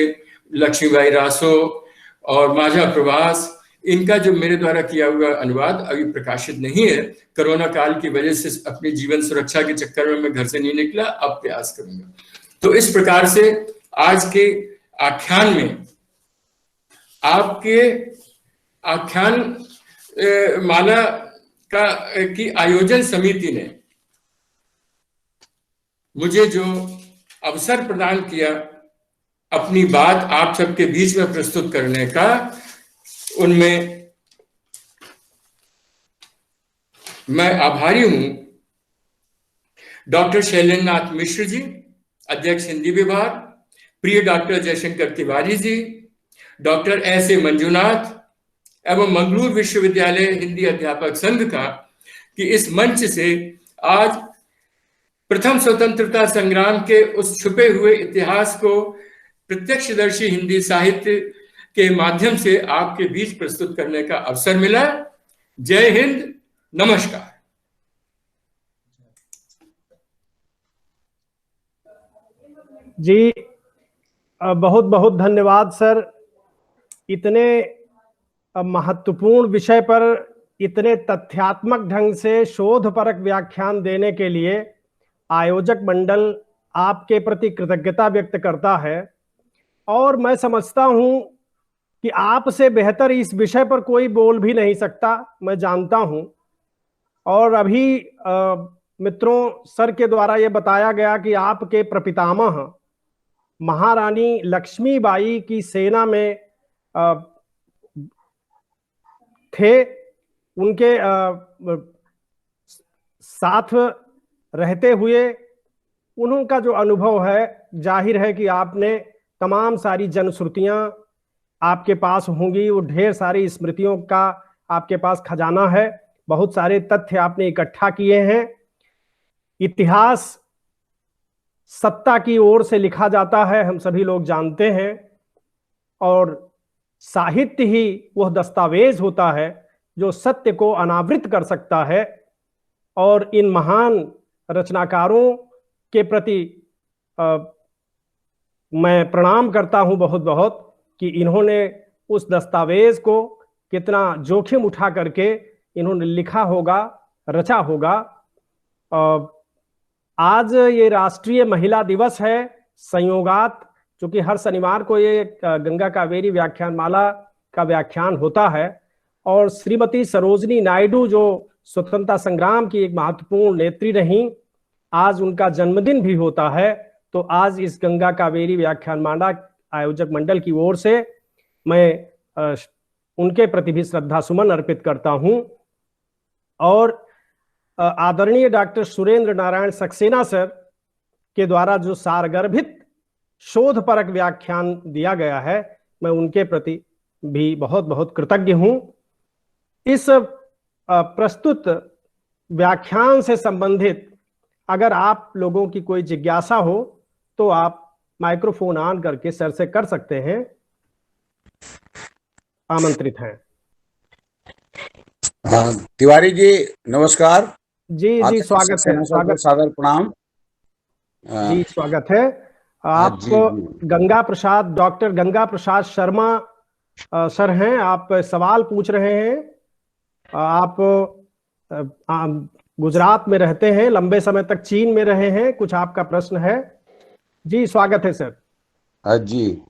लक्ष्मीबाई रासो और माझा प्रवास, इनका जो मेरे द्वारा किया हुआ अनुवाद अभी प्रकाशित नहीं है। कोरोना काल की वजह से अपनी जीवन सुरक्षा के चक्कर में मैं घर से नहीं निकला, अब प्रयास करूंगा। तो इस प्रकार से आज के आख्यान में आपके आख्यान माला की आयोजन समिति ने मुझे जो अवसर प्रदान किया अपनी बात आप सबके बीच में प्रस्तुत करने का, उनमें मैं आभारी हूं। डॉक्टर शैलेंद्रनाथ मिश्र जी, अध्यक्ष हिंदी विभाग, प्रिय doctor Jayashankar Tiwari ji, doctor S A Manjunath एवं मंगलूर विश्वविद्यालय हिंदी अध्यापक संघ का, कि इस मंच से आज प्रथम स्वतंत्रता संग्राम के उस छुपे हुए इतिहास को प्रत्यक्षदर्शी हिंदी साहित्य के माध्यम से आपके बीच प्रस्तुत करने का अवसर मिला। जय हिंद, नमस्कार। जी बहुत बहुत धन्यवाद सर। इतने महत्वपूर्ण विषय पर इतने तथ्यात्मक ढंग से शोधपरक व्याख्यान देने के लिए आयोजक मंडल आपके प्रति कृतज्ञता व्यक्त करता है, और मैं समझता हूं कि आपसे बेहतर इस विषय पर कोई बोल भी नहीं सकता, मैं जानता हूं। और अभी मित्रों, सर के द्वारा ये बताया गया कि आपके प्रपितामह महारानी लक्ष्मीबाई की सेना में थे, उनके साथ रहते हुए उनका जो अनुभव है, जाहिर है कि आपने तमाम सारी जनश्रुतियां आपके पास होंगी, वो ढेर सारी स्मृतियों का आपके पास खजाना है, बहुत सारे तथ्य आपने इकट्ठा किए हैं। इतिहास सत्ता की ओर से लिखा जाता है, हम सभी लोग जानते हैं, और साहित्य ही वह दस्तावेज होता है जो सत्य को अनावृत कर सकता है। और इन महान रचनाकारों के प्रति मैं प्रणाम करता हूं बहुत बहुत, कि इन्होंने उस दस्तावेज को कितना जोखिम उठा करके इन्होंने लिखा होगा, रचा होगा। आज ये राष्ट्रीय महिला दिवस है, संयोगात, चूंकि हर शनिवार को ये गंगा कावेरी व्याख्यान माला का व्याख्यान होता है, और श्रीमती सरोजनी नायडू जो स्वतंत्रता संग्राम की एक महत्वपूर्ण नेत्री रहीं, आज उनका जन्मदिन भी होता है। तो आज इस गंगा कावेरी व्याख्यान माला आयोजक मंडल की ओर से मैं उनके प्रति भी श्रद्धा सुमन अर्पित करता हूं। और आदरणीय डॉक्टर सुरेंद्र नारायण सक्सेना सर के द्वारा जो सारगर्भित शोधपरक व्याख्यान दिया गया है, मैं उनके प्रति भी बहुत बहुत कृतज्ञ हूं। इस प्रस्तुत व्याख्यान से संबंधित अगर आप लोगों की कोई जिज्ञासा हो तो आप माइक्रोफोन ऑन करके सर से कर सकते हैं, आमंत्रित हैं। तिवारी जी नमस्कार। जी जी स्वागत है, स्वागत, सादर प्रणाम जी स्वागत है। आप गंगा प्रसाद, डॉक्टर गंगा प्रसाद शर्मा सर हैं, आप सवाल पूछ रहे हैं। आप गुजरात में रहते हैं, लंबे समय तक चीन में रहे हैं, कुछ आपका प्रश्न है? जी स्वागत है सर। जी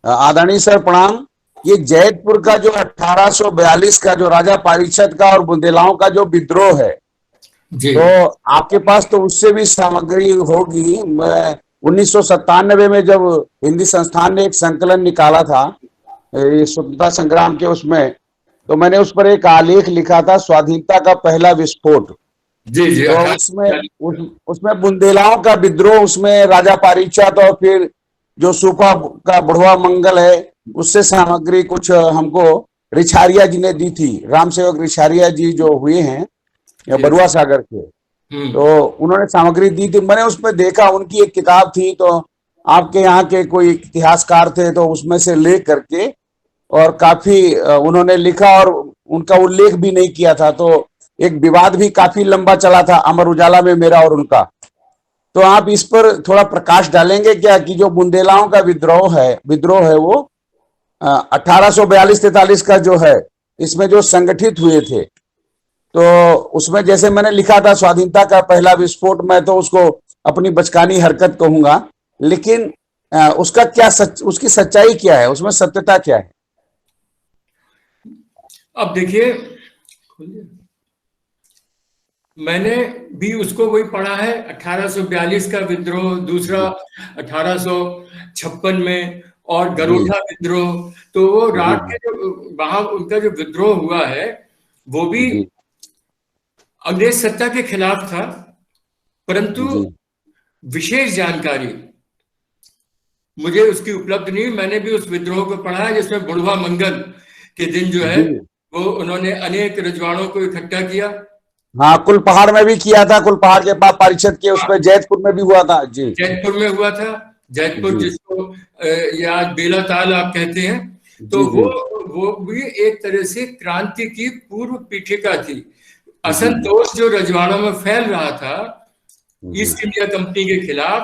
आदरणीय सर प्रणाम। ये जैतपुर का जो 1842 का जो राजा पारीक्षत का और बुंदेलाओं का जो विद्रोह है, तो आपके पास तो उससे भी सामग्री होगी। 1997 में जब हिंदी संस्थान ने एक संकलन निकाला था स्वतंत्रता संग्राम के, उसमें तो मैंने उस पर एक आलेख लिखा था, स्वाधीनता का पहला विस्फोट। जी तो उसमें बुंदेलाओं का विद्रोह, उसमें राजा पारीक्षत और फिर जो सूपा का बुढ़वा मंगल है, उससे सामग्री कुछ हमको रिछारिया जी ने दी थी। राम सेवक रिछारिया जी जो हुए हैं या बरुआ सागर के, तो उन्होंने सामग्री दी थी। मैंने उसमें देखा, उनकी एक किताब थी, तो आपके यहाँ के कोई इतिहासकार थे, तो उसमें से ले करके और काफी उन्होंने लिखा, और उनका उल्लेख भी नहीं किया था। तो एक विवाद भी काफी लंबा चला था अमर उजाला में मेरा और उनका। तो आप इस पर थोड़ा प्रकाश डालेंगे क्या, कि जो बुंदेलाओं का विद्रोह है वो 1842-43 का जो है, इसमें जो संगठित हुए थे, तो उसमें जैसे मैंने लिखा था स्वाधीनता का पहला विस्फोट, मैं तो उसको अपनी बचकानी हरकत कहूंगा, लेकिन उसका क्या उसकी सच्चाई क्या है, उसमें सत्यता क्या है? अब देखिए, मैंने भी उसको वही पढ़ा है, 1842 का विद्रोह, दूसरा 1856 में, और गरोठा विद्रोह। तो वो राठ के जो वहां उनका जो विद्रोह हुआ है वो भी अंग्रेज सत्ता के खिलाफ था, परंतु विशेष जानकारी मुझे उसकी उपलब्ध नहीं। मैंने भी उस विद्रोह को पढ़ा है जिसमें बुढ़वा मंगल के दिन जो है वो उन्होंने अनेक रजवाड़ों को इकट्ठा किया। हाँ, कुलपहाड़ में भी किया था, कुलपहाड़ के पास पारिषद के, उसमें जैतपुर में भी हुआ था। जी, जैतपुर में हुआ था, जैतपुर जिसको या बेला ताल आप कहते हैं। तो वो भी एक तरह से क्रांति की पूर्व पीठिका थी। असंतोष जो रजवाड़ों में फैल रहा था ईस्ट इंडिया कंपनी के खिलाफ,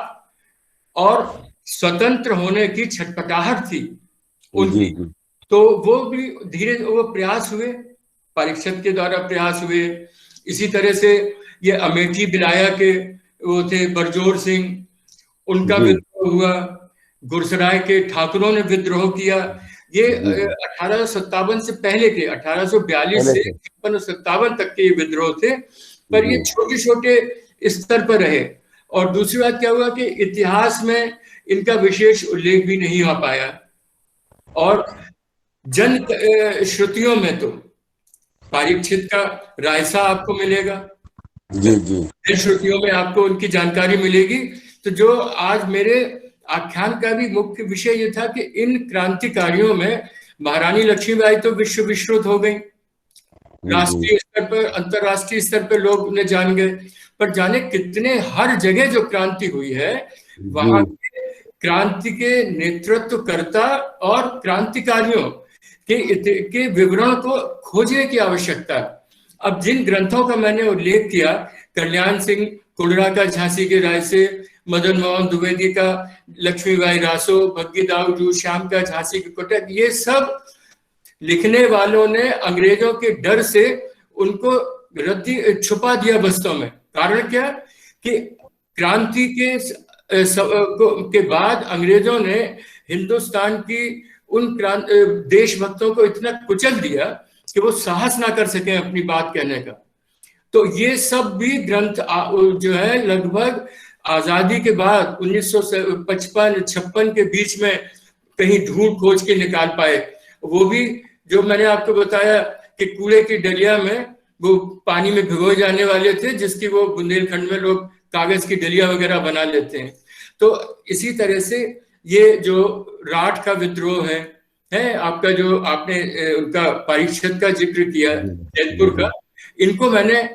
और स्वतंत्र होने की छटपटाहट थी उनकी, तो वो भी धीरे वो प्रयास हुए, पारिषद के द्वारा प्रयास हुए। इसी तरह से ये अमेठी बिलाया के वो थे बरजोर सिंह, उनका विद्रोह हुआ। गुरसराय के ठाकुरों ने विद्रोह किया। ये 1857 से पहले के 1842 से 56-57 तक के ये विद्रोह थे, पर ये छोटे छोटे स्तर पर रहे। और दूसरी बात क्या हुआ कि इतिहास में इनका विशेष उल्लेख भी नहीं हो पाया, और जन श्रुतियों में तो पारीक्षित का रायसा आपको मिलेगा, जन श्रुतियों में आपको उनकी जानकारी मिलेगी। तो जो आज मेरे आख्यान का भी मुख्य विषय ये था कि इन क्रांतिकारियों में महारानी लक्ष्मीबाई तो विश्व विश्रुत हो गई, राष्ट्रीय स्तर पर, अंतरराष्ट्रीय स्तर पर लोग उन्हें जान गए, पर जाने कितने हर जगह जो क्रांति हुई है वहां क्रांति के नेतृत्वकर्ता और क्रांतिकारियों के विवरण को खोजने की आवश्यकता है। अब जिन ग्रंथों का मैंने उल्लेख किया, कल्याण सिंह कुलरा का झांसी के राय से, मदन मोहन द्विवेदी का लक्ष्मीबाई रासो, भग्गी दाऊ जू श्याम का झांसी के कोटक, ये सब लिखने वालों ने अंग्रेजों के डर से उनको रद्दी छुपा दिया बस्तों में। कारण क्या कि क्रांति के बाद अंग्रेजों ने हिंदुस्तान की उन देशभक्तों को इतना कुचल दिया कि वो साहस ना कर सके अपनी बात कहने का। तो ये सब भी ग्रंथ जो है लगभग आजादी के बाद 1955-56 के बीच में कहीं ढूंढ खोज के निकाल पाए। वो भी जो मैंने आपको बताया कि कूड़े की डलिया में वो पानी में भिगोए जाने वाले थे, जिसकी वो बुंदेलखंड में लोग कागज की डलिया वगैरह बना लेते हैं। तो इसी तरह से ये जो राठ का विद्रोह है आपका, जो आपने उनका पारिषद का जिक्र किया जैतपुर का, इनको मैंने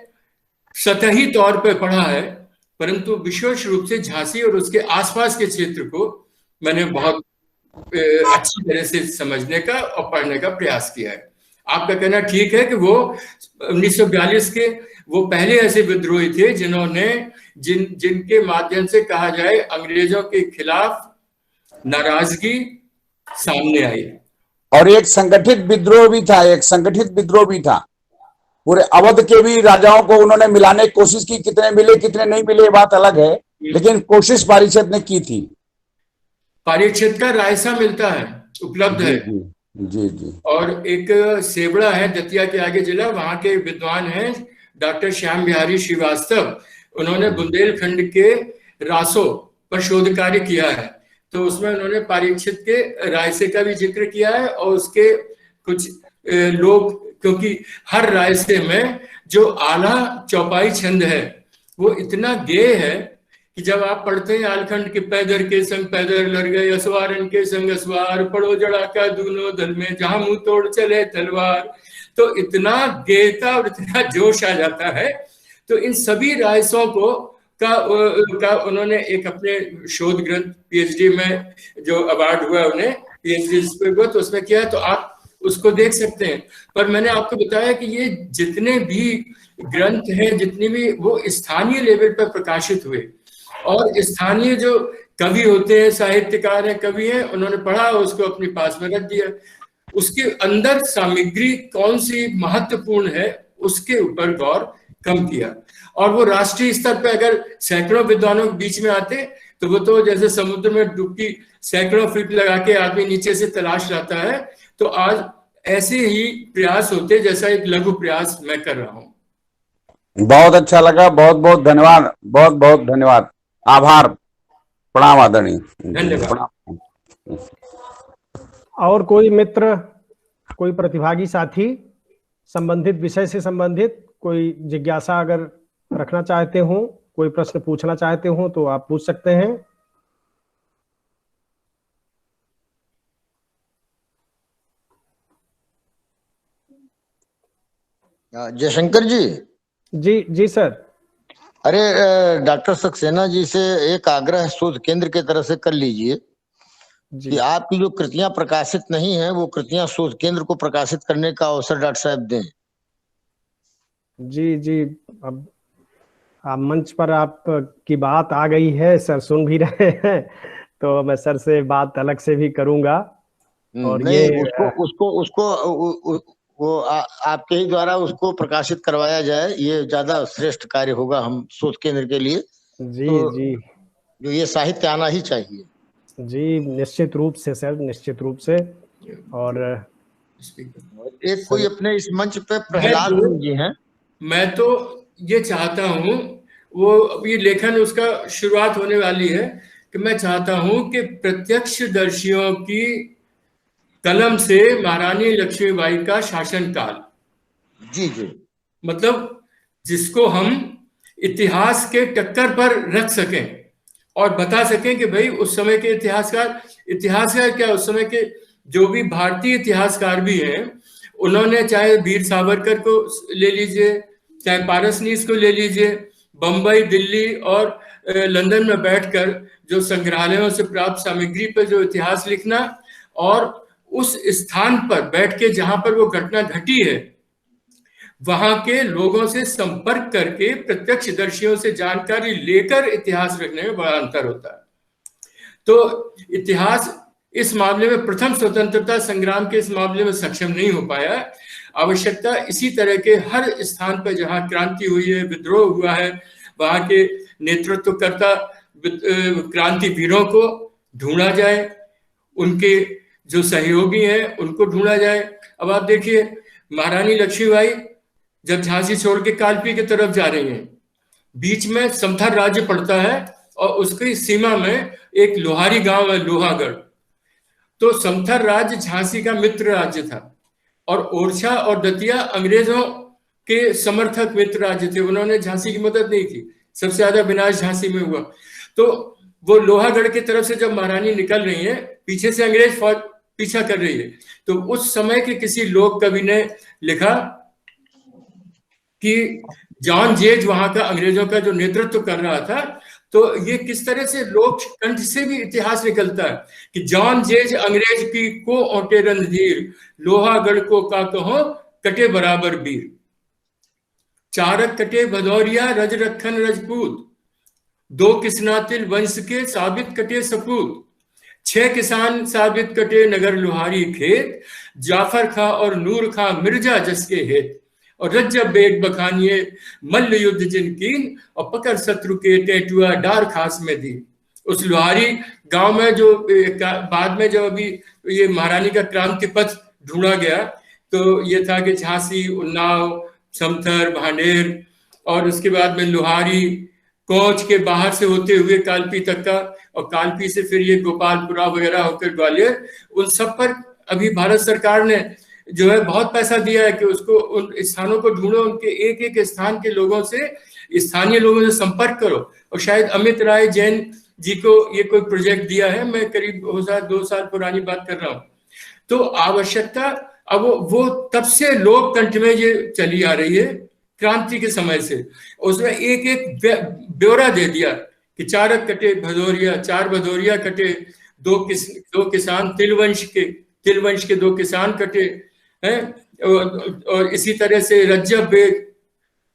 सतही तौर पर पढ़ा है, परंतु विशेष रूप से झांसी और उसके आसपास के क्षेत्र को मैंने बहुत अच्छी तरह से समझने का और पढ़ने का प्रयास किया है। आपका कहना ठीक है कि वो 1942 के वो पहले ऐसे विद्रोही थे जिन्होंने जिनके माध्यम से कहा जाए अंग्रेजों के खिलाफ नाराजगी सामने आई। और एक संगठित विद्रोह भी था, पूरे अवध के भी राजाओं को उन्होंने मिलाने की कोशिश की। कितने मिले कितने नहीं मिले बात अलग है, लेकिन कोशिश पारिषद ने की थी। पारिषद का रायसा मिलता है, उपलब्ध है। जी। और एक सेवड़ा है दतिया के आगे जिला, वहां के विद्वान हैं डॉक्टर श्याम बिहारी श्रीवास्तव, उन्होंने बुंदेलखंड के रासो पर शोध कार्य किया है। तो उसमें उन्होंने पारीक्षित के रायसे का भी जिक्र किया है, और उसके कुछ लोग, क्योंकि हर रायसे में जो आला चौपाई छंद है वो इतना गेय है कि जब आप पढ़ते हैं आलखंड के पैदर के संग पैदर लड़ गए, असवारन के संग असवार, पड़ो जड़ा का दूनों दल में, जहां मुंह तोड़ चले तलवार, तो इतना गेयता और इतना जोश आ जाता है। तो इन सभी रायसों का उन्होंने एक अपने शोध ग्रंथ पीएचडी में जो अवार्ड हुआ उन्हें पीएचडी पर, तो उसमें किया, तो आप उसको देख सकते हैं। पर मैंने आपको बताया कि ये जितने भी ग्रंथ हैं, जितने भी, वो स्थानीय लेवल पर प्रकाशित हुए, और स्थानीय जो कवि होते हैं, साहित्यकार हैं, कवि हैं, उन्होंने पढ़ा, उसको अपने पास में रख दिया। उसके अंदर सामग्री कौन सी महत्वपूर्ण है उसके ऊपर गौर कम किया। और वो राष्ट्रीय स्तर पे अगर सैकड़ों विद्वानों के बीच में आते तो वो तो जैसे समुद्र में डुबकी सैकड़ों फीट लगा के आदमी नीचे से तलाश लाता है, तो आज ऐसे ही प्रयास होते जैसा एक लघु प्रयास मैं कर रहा हूं। बहुत अच्छा लगा, बहुत बहुत धन्यवाद, बहुत बहुत धन्यवाद, आभार, प्रणाम आदरणीय, धन्यवाद। और कोई मित्र, कोई प्रतिभागी साथी संबंधित विषय से संबंधित कोई जिज्ञासा अगर रखना चाहते हो, कोई प्रश्न पूछना चाहते हो तो आप पूछ सकते हैं। जयशंकर जी। जी सर। अरे डॉक्टर सक्सेना जी से एक आग्रह शोध केंद्र के तरफ से कर लीजिए कि आपकी जो कृतियां प्रकाशित नहीं है वो कृतियां शोध केंद्र को प्रकाशित करने का अवसर डॉक्टर साहब दें। जी अब आप मंच पर आप की बात आ गई है, सर सुन भी रहे हैं, तो मैं सर से बात अलग से भी करूंगा। और नहीं, ये उसको वो आपके ही द्वारा उसको प्रकाशित करवाया जाए, ये ज्यादा श्रेष्ठ कार्य होगा हम शोध केंद्र के लिए। जी तो जी जो ये साहित्य आना ही चाहिए। जी, निश्चित रूप से सर, निश्चित रूप से। और एक कोई अपने इस मंच पे प्रहलाद जी हैं। मैं तो ये चाहता हूँ, वो अभी लेखन उसका शुरुआत होने वाली है, कि मैं चाहता हूँ कि प्रत्यक्षदर्शियों की कलम से महारानी लक्ष्मीबाई का शासनकाल, जी, मतलब जिसको हम इतिहास के टक्कर पर रख सकें और बता सकें कि भाई उस समय के इतिहासकार क्या, उस समय के जो भी भारतीय इतिहासकार भी हैं, उन्होंने चाहे वीर सावरकर को ले लीजिए, चाहे पारसनीस को ले लीजिए, बंबई, दिल्ली और लंदन में बैठकर जो संग्रहालयों से प्राप्त सामग्री पर जो इतिहास लिखना, और उस स्थान पर बैठ के जहां पर वो घटना घटी है वहां के लोगों से संपर्क करके प्रत्यक्षदर्शियों से जानकारी लेकर इतिहास रखने में बड़ा अंतर होता है। तो इतिहास इस मामले में प्रथम स्वतंत्रता संग्राम के इस मामले में सक्षम नहीं हो पाया। आवश्यकता इसी तरह के हर स्थान पर जहां क्रांति हुई है, विद्रोह हुआ है, वहां के नेतृत्वकर्ता क्रांति वीरों को ढूंढा जाए, उनके जो सहयोगी हैं उनको ढूंढा जाए। अब आप देखिए, महारानी लक्ष्मीबाई जब झांसी छोड़ के कालपी की तरफ जा रही हैं, बीच में समथर राज्य पड़ता है और उसकी सीमा में एक लोहारी गांव है, लोहागढ़। तो समथर राज्य झांसी का मित्र राज्य था और ओरछा और दतिया अंग्रेजों के समर्थक मित्र राज्य थे। उन्होंने झांसी की मदद नहीं की, सबसे ज्यादा विनाश झांसी में हुआ। तो वो लोहागढ़ की तरफ से जब महारानी निकल रही है, पीछे से अंग्रेज फौज पीछा कर रही है, तो उस समय के किसी लोक कवि ने लिखा कि जॉन जेज वहां का अंग्रेजों का जो नेतृत्व कर रहा था। तो ये किस तरह से लोक कंठ से भी इतिहास निकलता है कि जॉन जेज अंग्रेज की को ओटे रणधीर, लोहागढ़ को का कहो कटे बराबर वीर, चारक कटे भदौरिया रज रखन रजपूत, दो किसनातिल वंश के साबित कटे सपूत, 6 किसान साबित कटे नगर लोहारी खेत, जाफर खां और नूर खां मिर्जा जस के हेत, और रज्जब बेग बखानिए मल्ल युद्ध जिनकीन, और पकड़ शत्रु के टेटुआ डार खास में दी। उस लोहारी गांव में जो बाद में जब अभी ये महारानी का क्रांति पथ ढूंढा गया, तो ये था कि झांसी, उन्नाव, समथर, भांडेर, और उसके बाद में लोहारी, कोच के बाहर से होते हुए कालपी तक का, और कालपी से फिर ये गोपालपुरा वगैरह होकर ग्वालियर, उन सब पर अभी भारत सरकार ने जो है बहुत पैसा दिया है कि उसको उन स्थानों को ढूंढो, उनके एक एक स्थान के लोगों से, स्थानीय लोगों से संपर्क करो। और शायद अमित राय जैन जी को ये कोई प्रोजेक्ट दिया है, मैं करीब 2 साल पुरानी बात कर रहा हूँ। तो आवश्यकता अब वो तब से लोक कंठ में ये चली आ रही है क्रांति के समय से। उसमें एक एक ब्यौरा दे दिया कि चारक कटे भदौरिया, 4 भदौरिया कटे, 2 किसान तिलवंश के 2 किसान कटे हैं, और इसी तरह से रज्जब बेग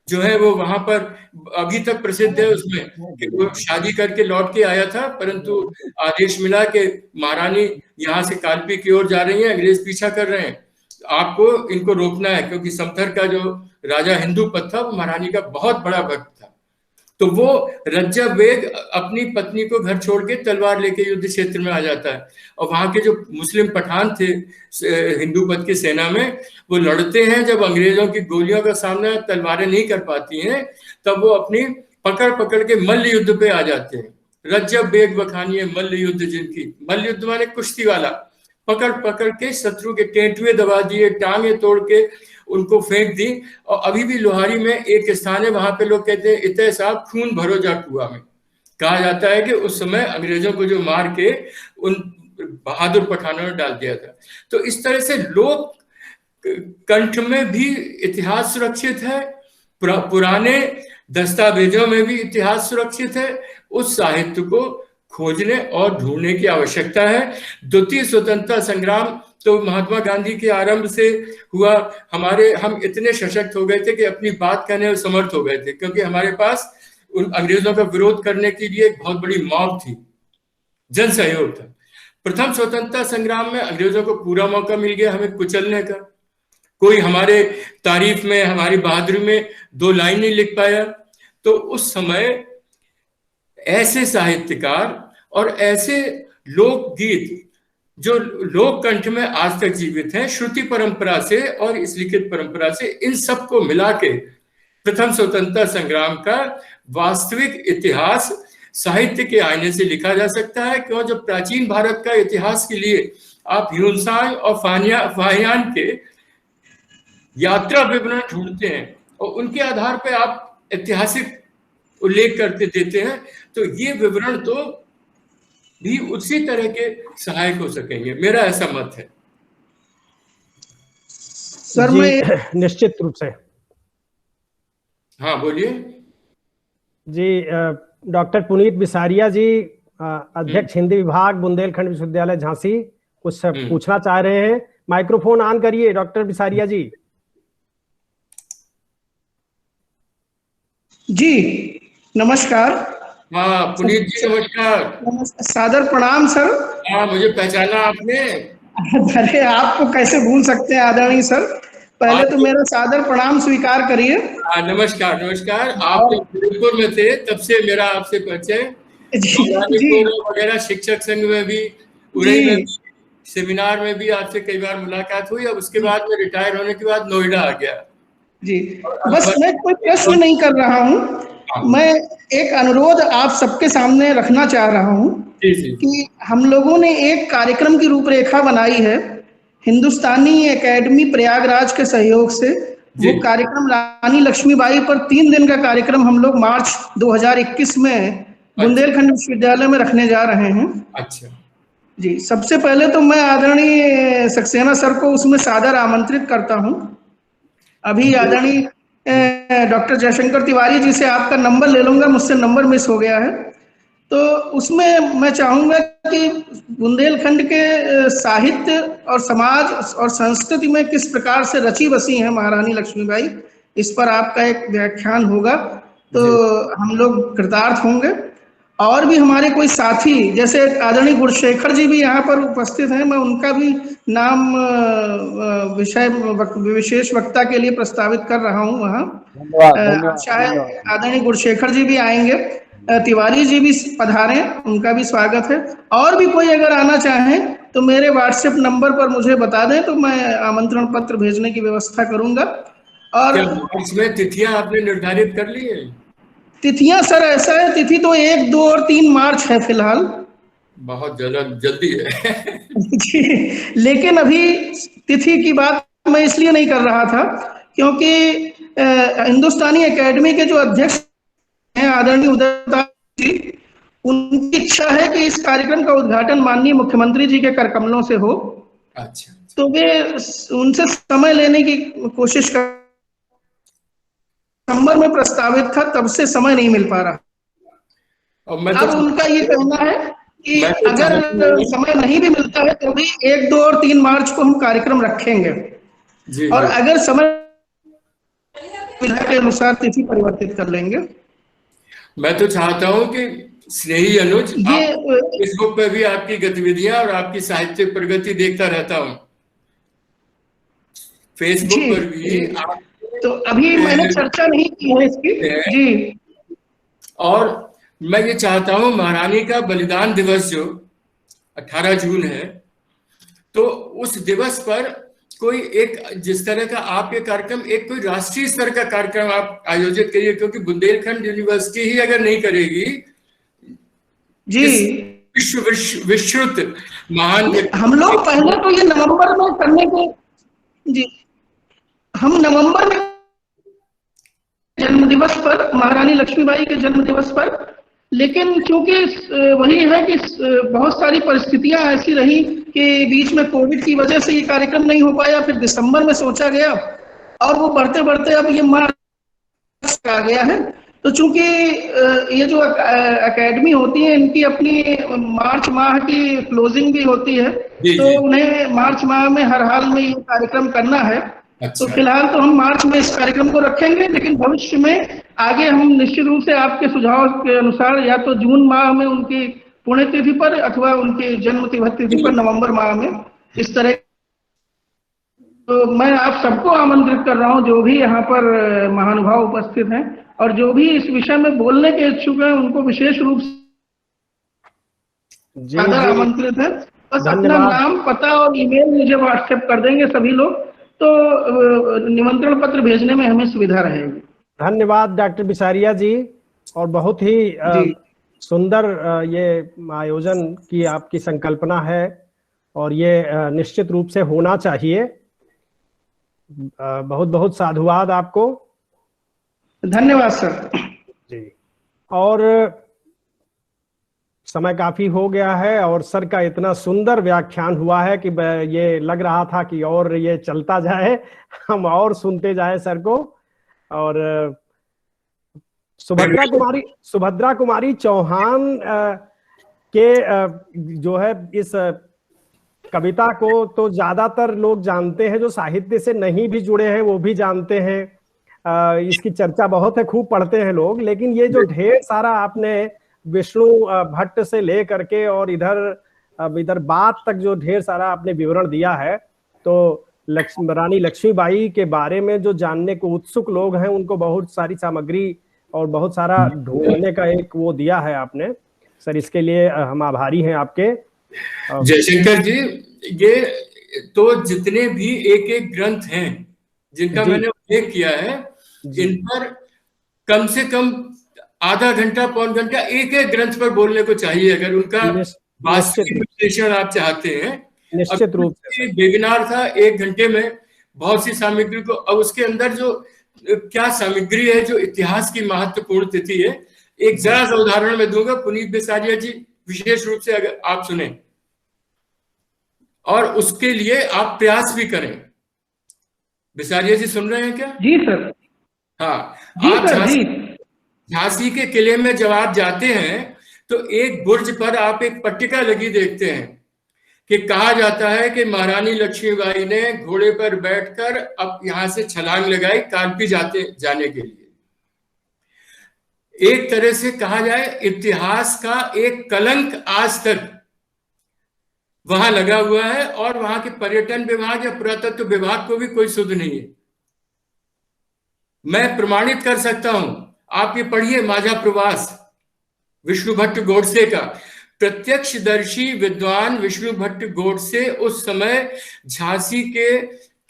जो है वो वहां पर अभी तक प्रसिद्ध है, उसमें कि वो शादी करके लौट के आया था, परंतु आदेश मिला कि महारानी यहाँ से कालपी की ओर जा रही है, अंग्रेज पीछा कर रहे हैं, आपको इनको रोकना है, क्योंकि समथर का जो राजा हिंदूपत था वो महारानी का बहुत बड़ा भक्त था। तो वो रज्जब बेग अपनी पत्नी को घर छोड़ के तलवार लेके युद्ध क्षेत्र में आ जाता है, और वहां के जो मुस्लिम पठान थे हिंदूपत की सेना में, वो लड़ते हैं, जब अंग्रेजों की गोलियों का सामना तलवारें नहीं कर पाती हैं, तब वो अपनी पकड़ पकड़ के मल्ल युद्ध पे आ जाते हैं। रज्जब बेग बखानी है मल्ल युद्ध जिनकी, मल्ल युद्ध माने कुश्ती वाला, पकड़ पकड़ के शत्रु के टेंटुए दबा दिए, टांगे तोड़ के उनको फेंक दी। और अभी भी लोहारी में एक स्थान है, वहां पे लोग कहते हैं इतने साहब खून भरो जा कुआं में। कहा जाता है कि उस समय अंग्रेजों को जो मार के उन बहादुर पठानों ने डाल दिया था। तो इस तरह से लोक कंठ में भी इतिहास सुरक्षित है, पुराने दस्तावेजों में भी इतिहास सुरक्षित है। उस साहित्य को खोजने और ढूंढने की आवश्यकता है। द्वितीय स्वतंत्रता संग्राम तो महात्मा गांधी के आरंभ से हुआ। हम इतने सशक्त हो गए थे कि अपनी बात कहने में समर्थ हो गए थे, क्योंकि हमारे पास उन अंग्रेजों का विरोध करने के लिए एक बहुत बड़ी मॉब थी, जन सहयोग था। प्रथम स्वतंत्रता संग्राम में अंग्रेजों को पूरा मौका मिल गया हमें कुचलने का। कोई हमारे तारीफ में, हमारी बहादुरी में 2 लाइन नहीं लिख पाया। तो उस समय ऐसे साहित्यकार और ऐसे लोकगीत जो लोक कंठ में आज तक जीवित हैं, श्रुति परंपरा से और इस लिखित परंपरा से, इन सबको मिला के प्रथम स्वतंत्रता संग्राम का वास्तविक इतिहास साहित्य के आईने से लिखा जा सकता है। क्यों? जब प्राचीन भारत का इतिहास के लिए आप ह्यूनसांग और फाहियान के यात्रा विवरण ढूंढते हैं और उनके आधार पर आप ऐतिहासिक उल्लेख करते देते हैं, तो ये विवरण तो भी उसी तरह के सहायक हो सकेंगे, मेरा ऐसा मत है। सर मैं निश्चित रूप से, हाँ बोलिए जी। डॉक्टर पुनीत बिसारिया जी, अध्यक्ष हिंदी विभाग बुंदेलखंड विश्वविद्यालय झांसी, कुछ पूछना चाह रहे हैं। माइक्रोफोन ऑन करिए डॉक्टर बिसारिया जी। जी नमस्कार। हाँ पुनीत जी नमस्कार। सादर प्रणाम सर। हाँ मुझे पहचाना आपने? अरे आपको कैसे भूल सकते हैं आदरणीय सर, पहले तो मेरा सादर प्रणाम स्वीकार करिए। नमस्कार नमस्कार। आप जबलपुर में थे तब से मेरा आपसे परिचय, जी वगैरह शिक्षक संघ में भी, उड़ई में भी, सेमिनार में भी आपसे कई बार मुलाकात हुई। अब उसके बाद में रिटायर होने के बाद नोएडा आ गया। जी बस मैं कोई प्रश्न नहीं कर रहा हूँ, मैं एक अनुरोध आप सबके सामने रखना चाह रहा हूँ कि हम लोगों ने एक कार्यक्रम की रूपरेखा बनाई है हिंदुस्तानी एकेडमी प्रयागराज के सहयोग से। वो कार्यक्रम रानी लक्ष्मीबाई पर 3 दिन का कार्यक्रम हम लोग मार्च 2021 में बुंदेलखंड विश्वविद्यालय में रखने जा रहे हैं। अच्छा जी, सबसे पहले तो मैं आदरणीय सक्सेना सर को उसमें सादर आमंत्रित करता हूँ। अभी आदरणीय डॉक्टर जयशंकर तिवारी जी से आपका नंबर ले लूंगा, मुझसे नंबर मिस हो गया है। तो उसमें मैं चाहूंगा कि बुंदेलखंड के साहित्य और समाज और संस्कृति में किस प्रकार से रची बसी है महारानी लक्ष्मीबाई, इस पर आपका एक व्याख्यान होगा तो हम लोग कृतार्थ होंगे। और भी हमारे कोई साथी जैसे आदरणीय गुणशेखर जी भी यहाँ पर उपस्थित हैं, मैं उनका भी नाम विशेष वक्ता के लिए प्रस्तावित कर रहा हूँ वहाँ। शायद आदरणीय गुणशेखर जी भी आएंगे, तिवारी जी भी पधारें, उनका भी स्वागत है। और भी कोई अगर आना चाहें तो मेरे व्हाट्सएप नंबर पर मुझे बता दें तो मैं आमंत्रण पत्र भेजने की व्यवस्था करूंगा। और इसमें तिथियां आपने निर्धारित कर ली है? तिथियां सर ऐसा है, तिथि तो 1, 2 और 3 मार्च है फिलहाल, बहुत जल्दी है जी। लेकिन अभी तिथि की बात मैं इसलिए नहीं कर रहा था क्योंकि हिंदुस्तानी एकेडमी के जो अध्यक्ष हैं आदरणीय उदय जी, उनकी इच्छा है कि इस कार्यक्रम का उद्घाटन माननीय मुख्यमंत्री जी के कर कमलों से हो। अच्छा। तो वे उनसे समय लेने की कोशिश कर, नंबर में प्रस्तावित था, तब से समय नहीं मिल पा रहा। अब उनका ये कहना है कि अगर समय नहीं भी मिलता है तो भी 1, 2 और 3 मार्च को हम कार्यक्रम रखेंगे। और अगर समय विधा के अनुसार तिथि परिवर्तित कर लेंगे। मैं तो चाहता हूं कि स्नेही अनुज, ये फेसबुक पे भी आपकी गतिविधियां और आपकी साहित्यिक प्रगति देखता रहता हूं। फेसबुक जी, पर भी जी। आप तो अभी मैंने चर्चा नहीं की है इसकी जी। और मैं ये चाहता हूं महारानी का बलिदान दिवस जो 18 जून है, तो उस दिवस पर कोई एक जिस तरह का आपके कार्यक्रम, एक कोई राष्ट्रीय स्तर का कार्यक्रम आप आयोजित करिए, क्योंकि बुंदेलखंड यूनिवर्सिटी ही अगर नहीं करेगी जी, विश्रुत महान हम लोग पहले तो ये नवंबर में करने के जी, हम नवंबर में जन्म दिवस पर, महारानी लक्ष्मीबाई के जन्म दिवस पर, लेकिन क्योंकि वही है कि बहुत सारी परिस्थितियां ऐसी रही कि बीच में कोविड की वजह से ये कार्यक्रम नहीं हो पाया, फिर दिसंबर में सोचा गया और वो बढ़ते बढ़ते अब ये मार्च आ गया है। तो चूंकि ये जो एकेडमी होती है इनकी अपनी मार्च माह की क्लोजिंग भी होती है, तो उन्हें मार्च माह में हर हाल में ये कार्यक्रम करना है। तो फिलहाल तो हम मार्च में इस कार्यक्रम को रखेंगे, लेकिन भविष्य में आगे हम निश्चित रूप से आपके सुझाव के अनुसार या तो जून माह में उनकी पुण्यतिथि पर अथवा उनकी जन्म तिथि पर नवंबर माह में इस तरह। तो मैं आप सबको आमंत्रित कर रहा हूं, जो भी यहाँ पर महानुभाव उपस्थित हैं और जो भी इस विषय में बोलने के इच्छुक हैं, उनको विशेष रूप से आमंत्रित है। बस अपना नाम, पता और ईमेल मुझे व्हाट्सएप कर देंगे सभी लोग, तो निमंत्रण पत्र भेजने में हमें सुविधा रहेगी। धन्यवाद डॉक्टर बिसारिया जी, और बहुत ही सुंदर ये आयोजन की आपकी संकल्पना है और ये निश्चित रूप से होना चाहिए। बहुत बहुत साधुवाद आपको। धन्यवाद सर जी। और समय काफी हो गया है और सर का इतना सुंदर व्याख्यान हुआ है कि ये लग रहा था कि और ये चलता जाए, हम और सुनते जाए सर को। और सुभद्रा कुमारी चौहान के जो है इस कविता को तो ज्यादातर लोग जानते हैं, जो साहित्य से नहीं भी जुड़े हैं वो भी जानते हैं। इसकी चर्चा बहुत है, खूब पढ़ते हैं लोग। लेकिन ये जो ढेर सारा आपने विष्णु भट्ट से ले करके और इधर बात तक जो ढेर सारा आपने विवरण दिया है, तो रानी लक्ष्मीबाई के बारे में जो जानने को उत्सुक लोग हैं उनको बहुत सारी सामग्री और बहुत सारा ढूंढने का एक वो दिया है आपने सर। इसके लिए हम आभारी हैं आपके। जयशंकर जी, ये तो जितने भी एक एक ग्रंथ हैं जिनका मैंने उल्लेख किया है, इन पर कम से कम आधा घंटा पौन घंटा एक एक ग्रंथ पर बोलने को चाहिए, अगर उनका वास्तविक विश्लेषण आप चाहते हैं। निश्चित रूप से वेबिनार था 1 घंटे में बहुत सी सामग्री को, अब उसके अंदर जो क्या सामग्री है, जो इतिहास की महत्वपूर्ण तिथि है, एक जरा सा उदाहरण मैं दूंगा। पुनीत बिसारिया जी विशेष रूप से अगर आप सुने और उसके लिए आप प्रयास भी करें। बिसारिया जी सुन रहे हैं क्या? जी सर। हाँ, आप झांसी के किले में जब आप जाते हैं तो एक बुर्ज पर आप एक पट्टिका लगी देखते हैं कि कहा जाता है कि महारानी लक्ष्मीबाई ने घोड़े पर बैठकर अब यहां से छलांग लगाई कालपी जाने के लिए। एक तरह से कहा जाए इतिहास का एक कलंक आज तक वहां लगा हुआ है और वहां के पर्यटन विभाग या पुरातत्व विभाग को भी कोई सुध नहीं है। मैं प्रमाणित कर सकता हूं, आप ये पढ़िए माझा प्रवास विष्णु भट्ट गोडसे का। प्रत्यक्षदर्शी विद्वान विष्णु भट्ट गोडसे उस समय झांसी के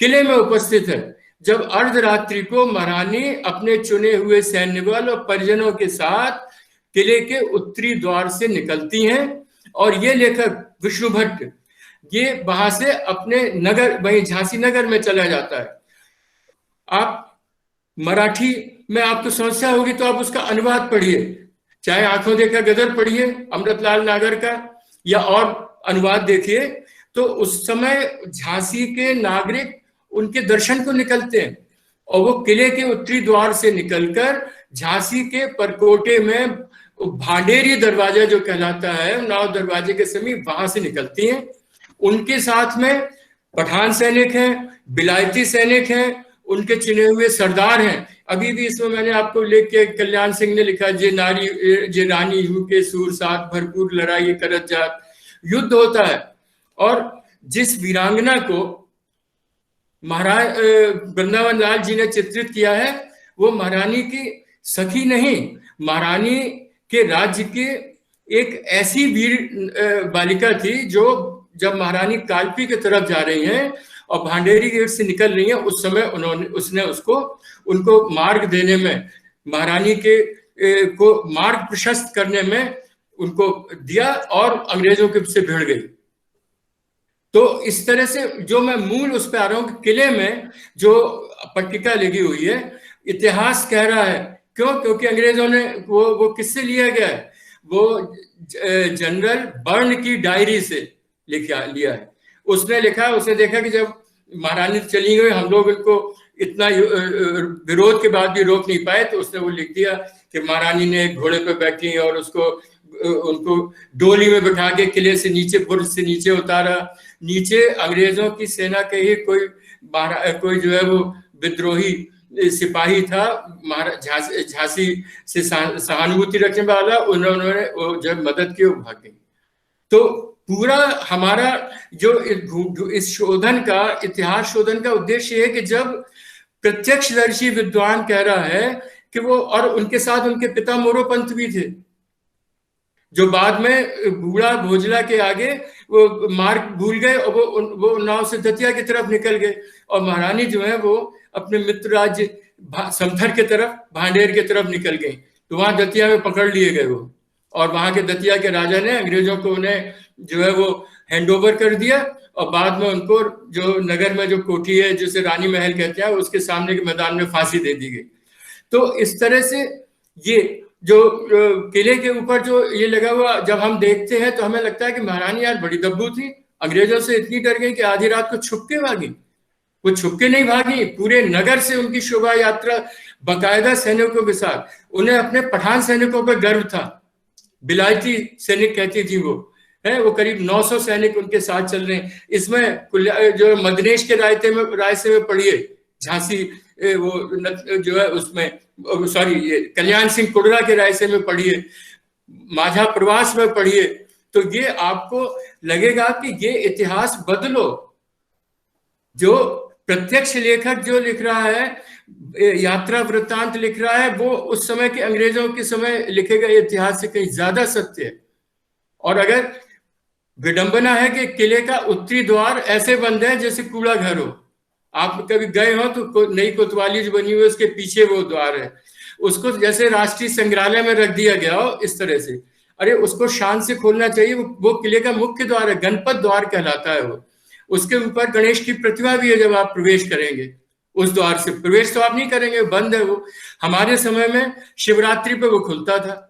किले में उपस्थित है जब अर्धरात्रि को महारानी अपने चुने हुए सैन्य बल और परिजनों के साथ किले के उत्तरी द्वार से निकलती हैं। और ये लेखक विष्णु भट्ट ये वहां से अपने नगर, वही झांसी नगर में चला जाता है। आप मराठी में आपको समस्या होगी तो आप उसका अनुवाद पढ़िए, चाहे आंखों देखा गदर पढ़िए अमृतलाल नागर का, या और अनुवाद देखिए। तो उस समय झांसी के नागरिक उनके दर्शन को निकलते हैं और वो किले के उत्तरी द्वार से निकलकर झांसी के परकोटे में भांडेरी दरवाजा जो कहलाता है, नाव दरवाजे के समीप, वहां से निकलती हैं। उनके साथ में पठान सैनिक हैं, बिलायती सैनिक हैं, उनके चुने हुए सरदार हैं। अभी भी इसमें मैंने आपको लिख के, कल्याण सिंह ने लिखा, जे रानी हूँ के सूर साथ भरपूर लड़ाई करत जात, युद्ध होता है। और जिस वीरांगना को महाराज वृंदावन लाल जी ने चित्रित किया है, वो महारानी की सखी नहीं, महारानी के राज्य की एक ऐसी वीर बालिका थी जो जब महारानी कालपी की तरफ जा रही हैं और भांडेरी गेट से निकल रही हैं, उस समय उसने उनको मार्ग देने में, महारानी के को मार्ग प्रशस्त करने में उनको दिया और अंग्रेजों के से भिड़ गई। तो इस तरह से जो मैं मूल उस पे आ रहा हूँ, किले में जो पट्टिका लगी हुई है, इतिहास कह रहा है। क्यों? क्योंकि अंग्रेजों ने वो किससे लिया गया है? वो जनरल बर्न की डायरी से लिया है। उसने लिखा, उसने देखा कि जब महारानी चली गई, हम लोग उनको इतना विरोध के बाद भी रोक नहीं पाए, तो उसने वो लिख दिया कि महारानी ने एक घोड़े पे बैठी और उनको डोली में बिठा के किले से नीचे, बुर्ज से नीचे उतारा। नीचे अंग्रेजों की सेना के ही कोई जो है वो विद्रोही सिपाही था, झांसी से सहानुभूति रखने वाला, उन्होंने वो जब मदद की, वो भाग गई। तो पूरा हमारा जो इस शोधन का, इतिहास शोधन का उद्देश्य है कि जब प्रत्यक्षदर्शी विद्वान कह रहा है कि वो, और उनके साथ उनके पिता मोरोपंत भी थे, जो बाद में बूढ़ा भोजला के आगे वो मार्ग भूल गए और वो नाव से दतिया की तरफ निकल गए, और महारानी जो है वो अपने मित्र राज्य समथर के तरफ, भांडेर के तरफ निकल गई। तो वहां दतिया में पकड़ लिए गए वो, और वहां के दतिया के राजा ने अंग्रेजों को उन्हें जो है वो हैंड ओवर कर दिया, और बाद में उनको जो नगर में जो कोठी है, जिसे रानी महल कहते हैं, उसके सामने के मैदान में फांसी दे दी गई। तो इस तरह से ये जो किले के ऊपर जो ये लगा हुआ, जब हम देखते हैं तो हमें लगता है कि महारानी यार बड़ी दब्बू थी, अंग्रेजों से इतनी डर गई कि आधी रात को छुप के भागी। वो छुप के नहीं भागी, पूरे नगर से उनकी शोभा यात्रा बाकायदा सैनिकों के साथ। उन्हें अपने पठान सैनिकों पर गर्व था, बिलायती सैनिक कहती थी वो, है वो करीब 900 सैनिक उनके साथ चल रहे हैं। इसमें जो मदनेश के रायसे में पढ़िए, झांसी वो जो है उसमें, सॉरी ये कल्याण सिंह कुड़रा के रायसे में पढ़िए, माझा प्रवास में पढ़िए, तो ये आपको लगेगा कि ये इतिहास बदलो। जो प्रत्यक्ष लेखक जो लिख रहा है, यात्रा वृत्तांत लिख रहा है, वो उस समय के अंग्रेजों के समय लिखे गए इतिहास से कहीं ज्यादा सत्य है। और अगर विडंबना है कि किले का उत्तरी द्वार ऐसे बंद है जैसे कूड़ा घर हो। आप कभी गए हो तो नई कोतवाली जो बनी हुई है उसके पीछे वो द्वार है, उसको जैसे राष्ट्रीय संग्रहालय में रख दिया गया हो इस तरह से। अरे उसको शान से खोलना चाहिए। वो किले का मुख्य द्वार है, गणपत द्वार कहलाता है वो। उसके ऊपर गणेश की प्रतिमा भी है। जब आप प्रवेश करेंगे उस द्वार से, प्रवेश तो आप नहीं करेंगे, बंद है वो। हमारे समय में शिवरात्रि पे वो खुलता था।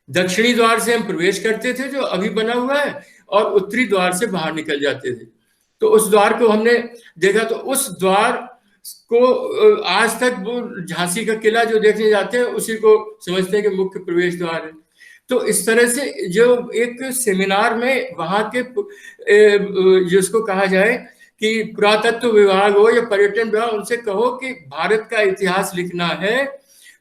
दक्षिणी द्वार से हम प्रवेश करते थे जो अभी बना हुआ है, और उत्तरी द्वार से बाहर निकल जाते थे। तो उस द्वार को हमने देखा, तो उस द्वार को आज तक वो झांसी का किला जो देखने जाते हैं उसी को समझते हैं कि मुख्य प्रवेश द्वार है। तो इस तरह से जो एक सेमिनार में वहां के जिसको कहा जाए कि पुरातत्व विभाग हो या पर्यटन विभाग, उनसे कहो कि भारत का इतिहास लिखना है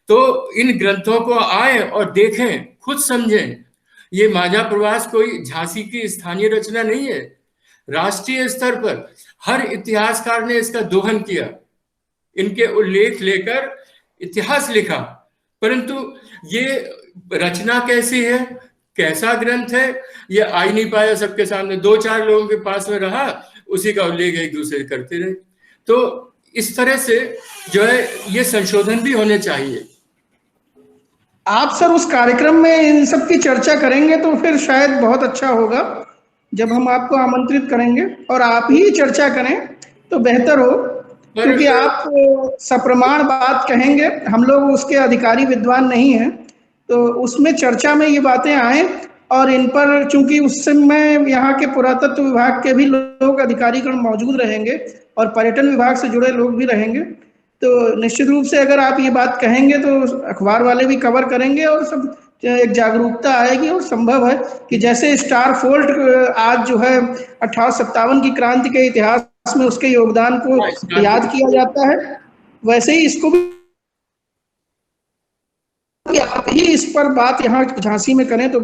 तो इन ग्रंथों को आए और देखें, खुद समझें। ये माझा प्रवास कोई झांसी की स्थानीय रचना नहीं है। राष्ट्रीय स्तर पर हर इतिहासकार ने इसका दोहन किया, इनके उल्लेख लेकर इतिहास लिखा, परंतु ये रचना कैसी है, कैसा ग्रंथ है, ये आ ही नहीं पाया सबके सामने। 2-4 लोगों के पास में रहा, उसी का उल्लेख एक दूसरे करते रहे। तो इस तरह से जो है ये संशोधन भी होने चाहिए। आप सर उस कार्यक्रम में इन सब की चर्चा करेंगे तो फिर शायद बहुत अच्छा होगा। जब हम आपको आमंत्रित करेंगे और आप ही चर्चा करें तो बेहतर हो, क्योंकि आप सप्रमाण बात कहेंगे, हम लोग उसके अधिकारी विद्वान नहीं हैं, तो उसमें चर्चा में ये बातें आए। और इन पर चूंकि उस समय यहाँ के पुरातत्व विभाग के भी लोग अधिकारीगण मौजूद रहेंगे और पर्यटन विभाग से जुड़े लोग भी रहेंगे, तो निश्चित रूप से अगर आप ये बात कहेंगे तो अखबार वाले भी कवर करेंगे और सब एक जागरूकता आएगी। और संभव है कि जैसे स्टार फोल्ट आज जो है 1857 की क्रांति के इतिहास में उसके योगदान को याद किया जाता है, वैसे ही इसको भी आप ही इस पर बात यहाँ झांसी में करें तो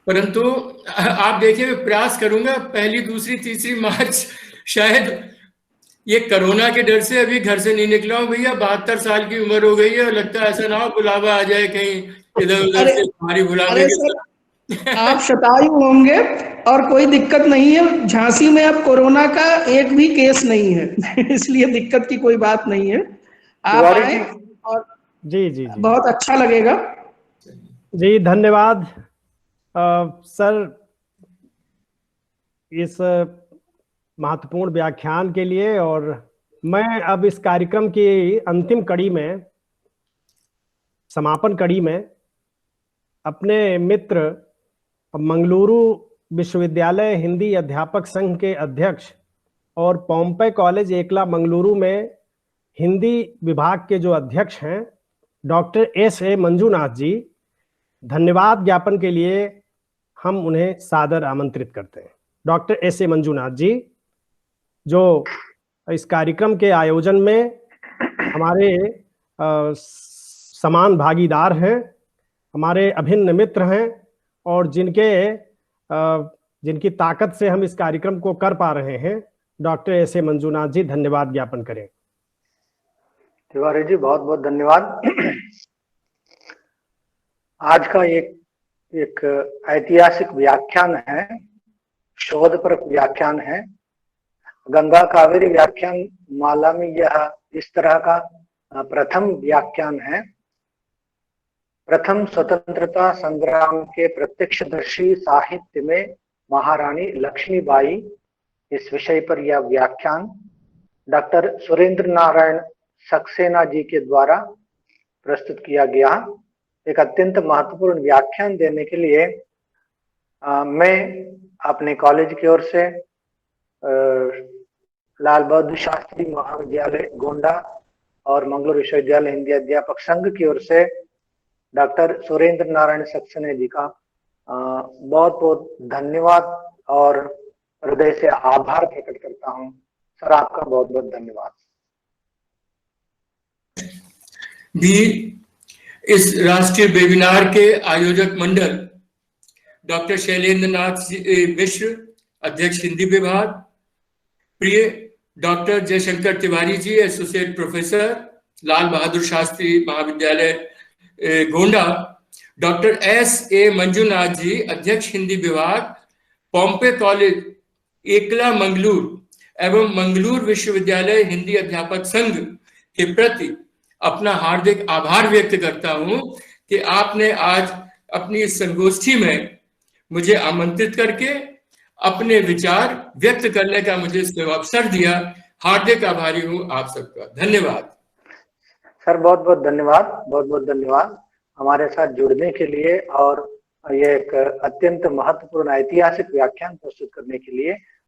परंतु आप देखिए, मैं प्रयास करूंगा 1, 2, 3 मार्च शायद ये कोरोना के डर से अभी घर से नहीं निकला हूं भैया। 72 साल की उम्र हो गई है और लगता है ऐसा ना हो बुलावा आ जाए कहीं इधर उधर से हमारी बुलावे के साथ। आप शतायु होंगे और कोई दिक्कत नहीं है। झांसी में अब कोरोना का एक भी केस नहीं है इसलिए दिक्कत की कोई बात नहीं है। आप आए और जी जी जी बहुत अच्छा लगेगा। जी धन्यवाद सर इस महत्वपूर्ण व्याख्यान के लिए। और मैं अब इस कार्यक्रम की अंतिम कड़ी में, समापन कड़ी में, अपने मित्र मंगलुरु विश्वविद्यालय हिंदी अध्यापक संघ के अध्यक्ष और पोम्पई कॉलेज एकला मंगलुरु में हिंदी विभाग के जो अध्यक्ष हैं डॉक्टर S.A. मंजूनाथ जी, धन्यवाद ज्ञापन के लिए हम उन्हें सादर आमंत्रित करते हैं। Doctor S.A. मंजूनाथ जी जो इस कार्यक्रम के आयोजन में हमारे समान भागीदार हैं, हमारे अभिन्न मित्र हैं और जिनकी ताकत से हम इस कार्यक्रम को कर पा रहे हैं। Doctor S.A. मंजूनाथ जी धन्यवाद ज्ञापन करें। तिवारी जी बहुत बहुत धन्यवाद। आज का एक ऐतिहासिक व्याख्यान है, शोधपरक व्याख्यान है। गंगा कावेरी व्याख्यान माला में यह इस तरह का प्रथम व्याख्यान है। प्रथम स्वतंत्रता संग्राम के प्रत्यक्षदर्शी साहित्य में महारानी लक्ष्मीबाई, इस विषय पर यह व्याख्यान डॉक्टर सुरेंद्र नारायण सक्सेना जी के द्वारा प्रस्तुत किया गया। एक अत्यंत महत्वपूर्ण व्याख्यान देने के लिए मैं अपने कॉलेज की ओर से लाल बहादुर शास्त्री महाविद्यालय गोंडा और मंगलुरु विश्वविद्यालय हिंदी अध्यापक संघ की ओर से डॉक्टर सुरेंद्र नारायण सक्सेना जी का बहुत बहुत धन्यवाद और हृदय से आभार प्रकट करता हूं। सर आपका बहुत बहुत धन्यवाद। भी इस राष्ट्रीय वेबिनार के आयोजक मंडल डॉक्टर शैलेंद्र नाथ मिश्र, अध्यक्ष हिंदी विभाग, प्रिय डॉक्टर जयशंकर तिवारी जी, एसोसिएट प्रोफेसर, लाल बहादुर शास्त्री महाविद्यालय गोंडा, डॉक्टर S.A. मंजूनाथ जी, अध्यक्ष हिंदी विभाग, पोम्पई कॉलेज एकला मंगलुरु एवं मंगलुरु विश्वविद्यालय हिंदी अध्यापक संघ के प्रति अपना हार्दिक आभार व्यक्त करता हूं कि आपने आज अपनी इस संगोष्ठी में मुझे आमंत्रित करके अपने विचार व्यक्त करने का मुझे अवसर दिया। हार्दिक आभारी हूं आप सबका। धन्यवाद सर, बहुत बहुत धन्यवाद, बहुत बहुत धन्यवाद हमारे साथ जुड़ने के लिए और ये एक अत्यंत महत्वपूर्ण ऐतिहासिक व्याख्यान प्रस्तुत करने के लिए।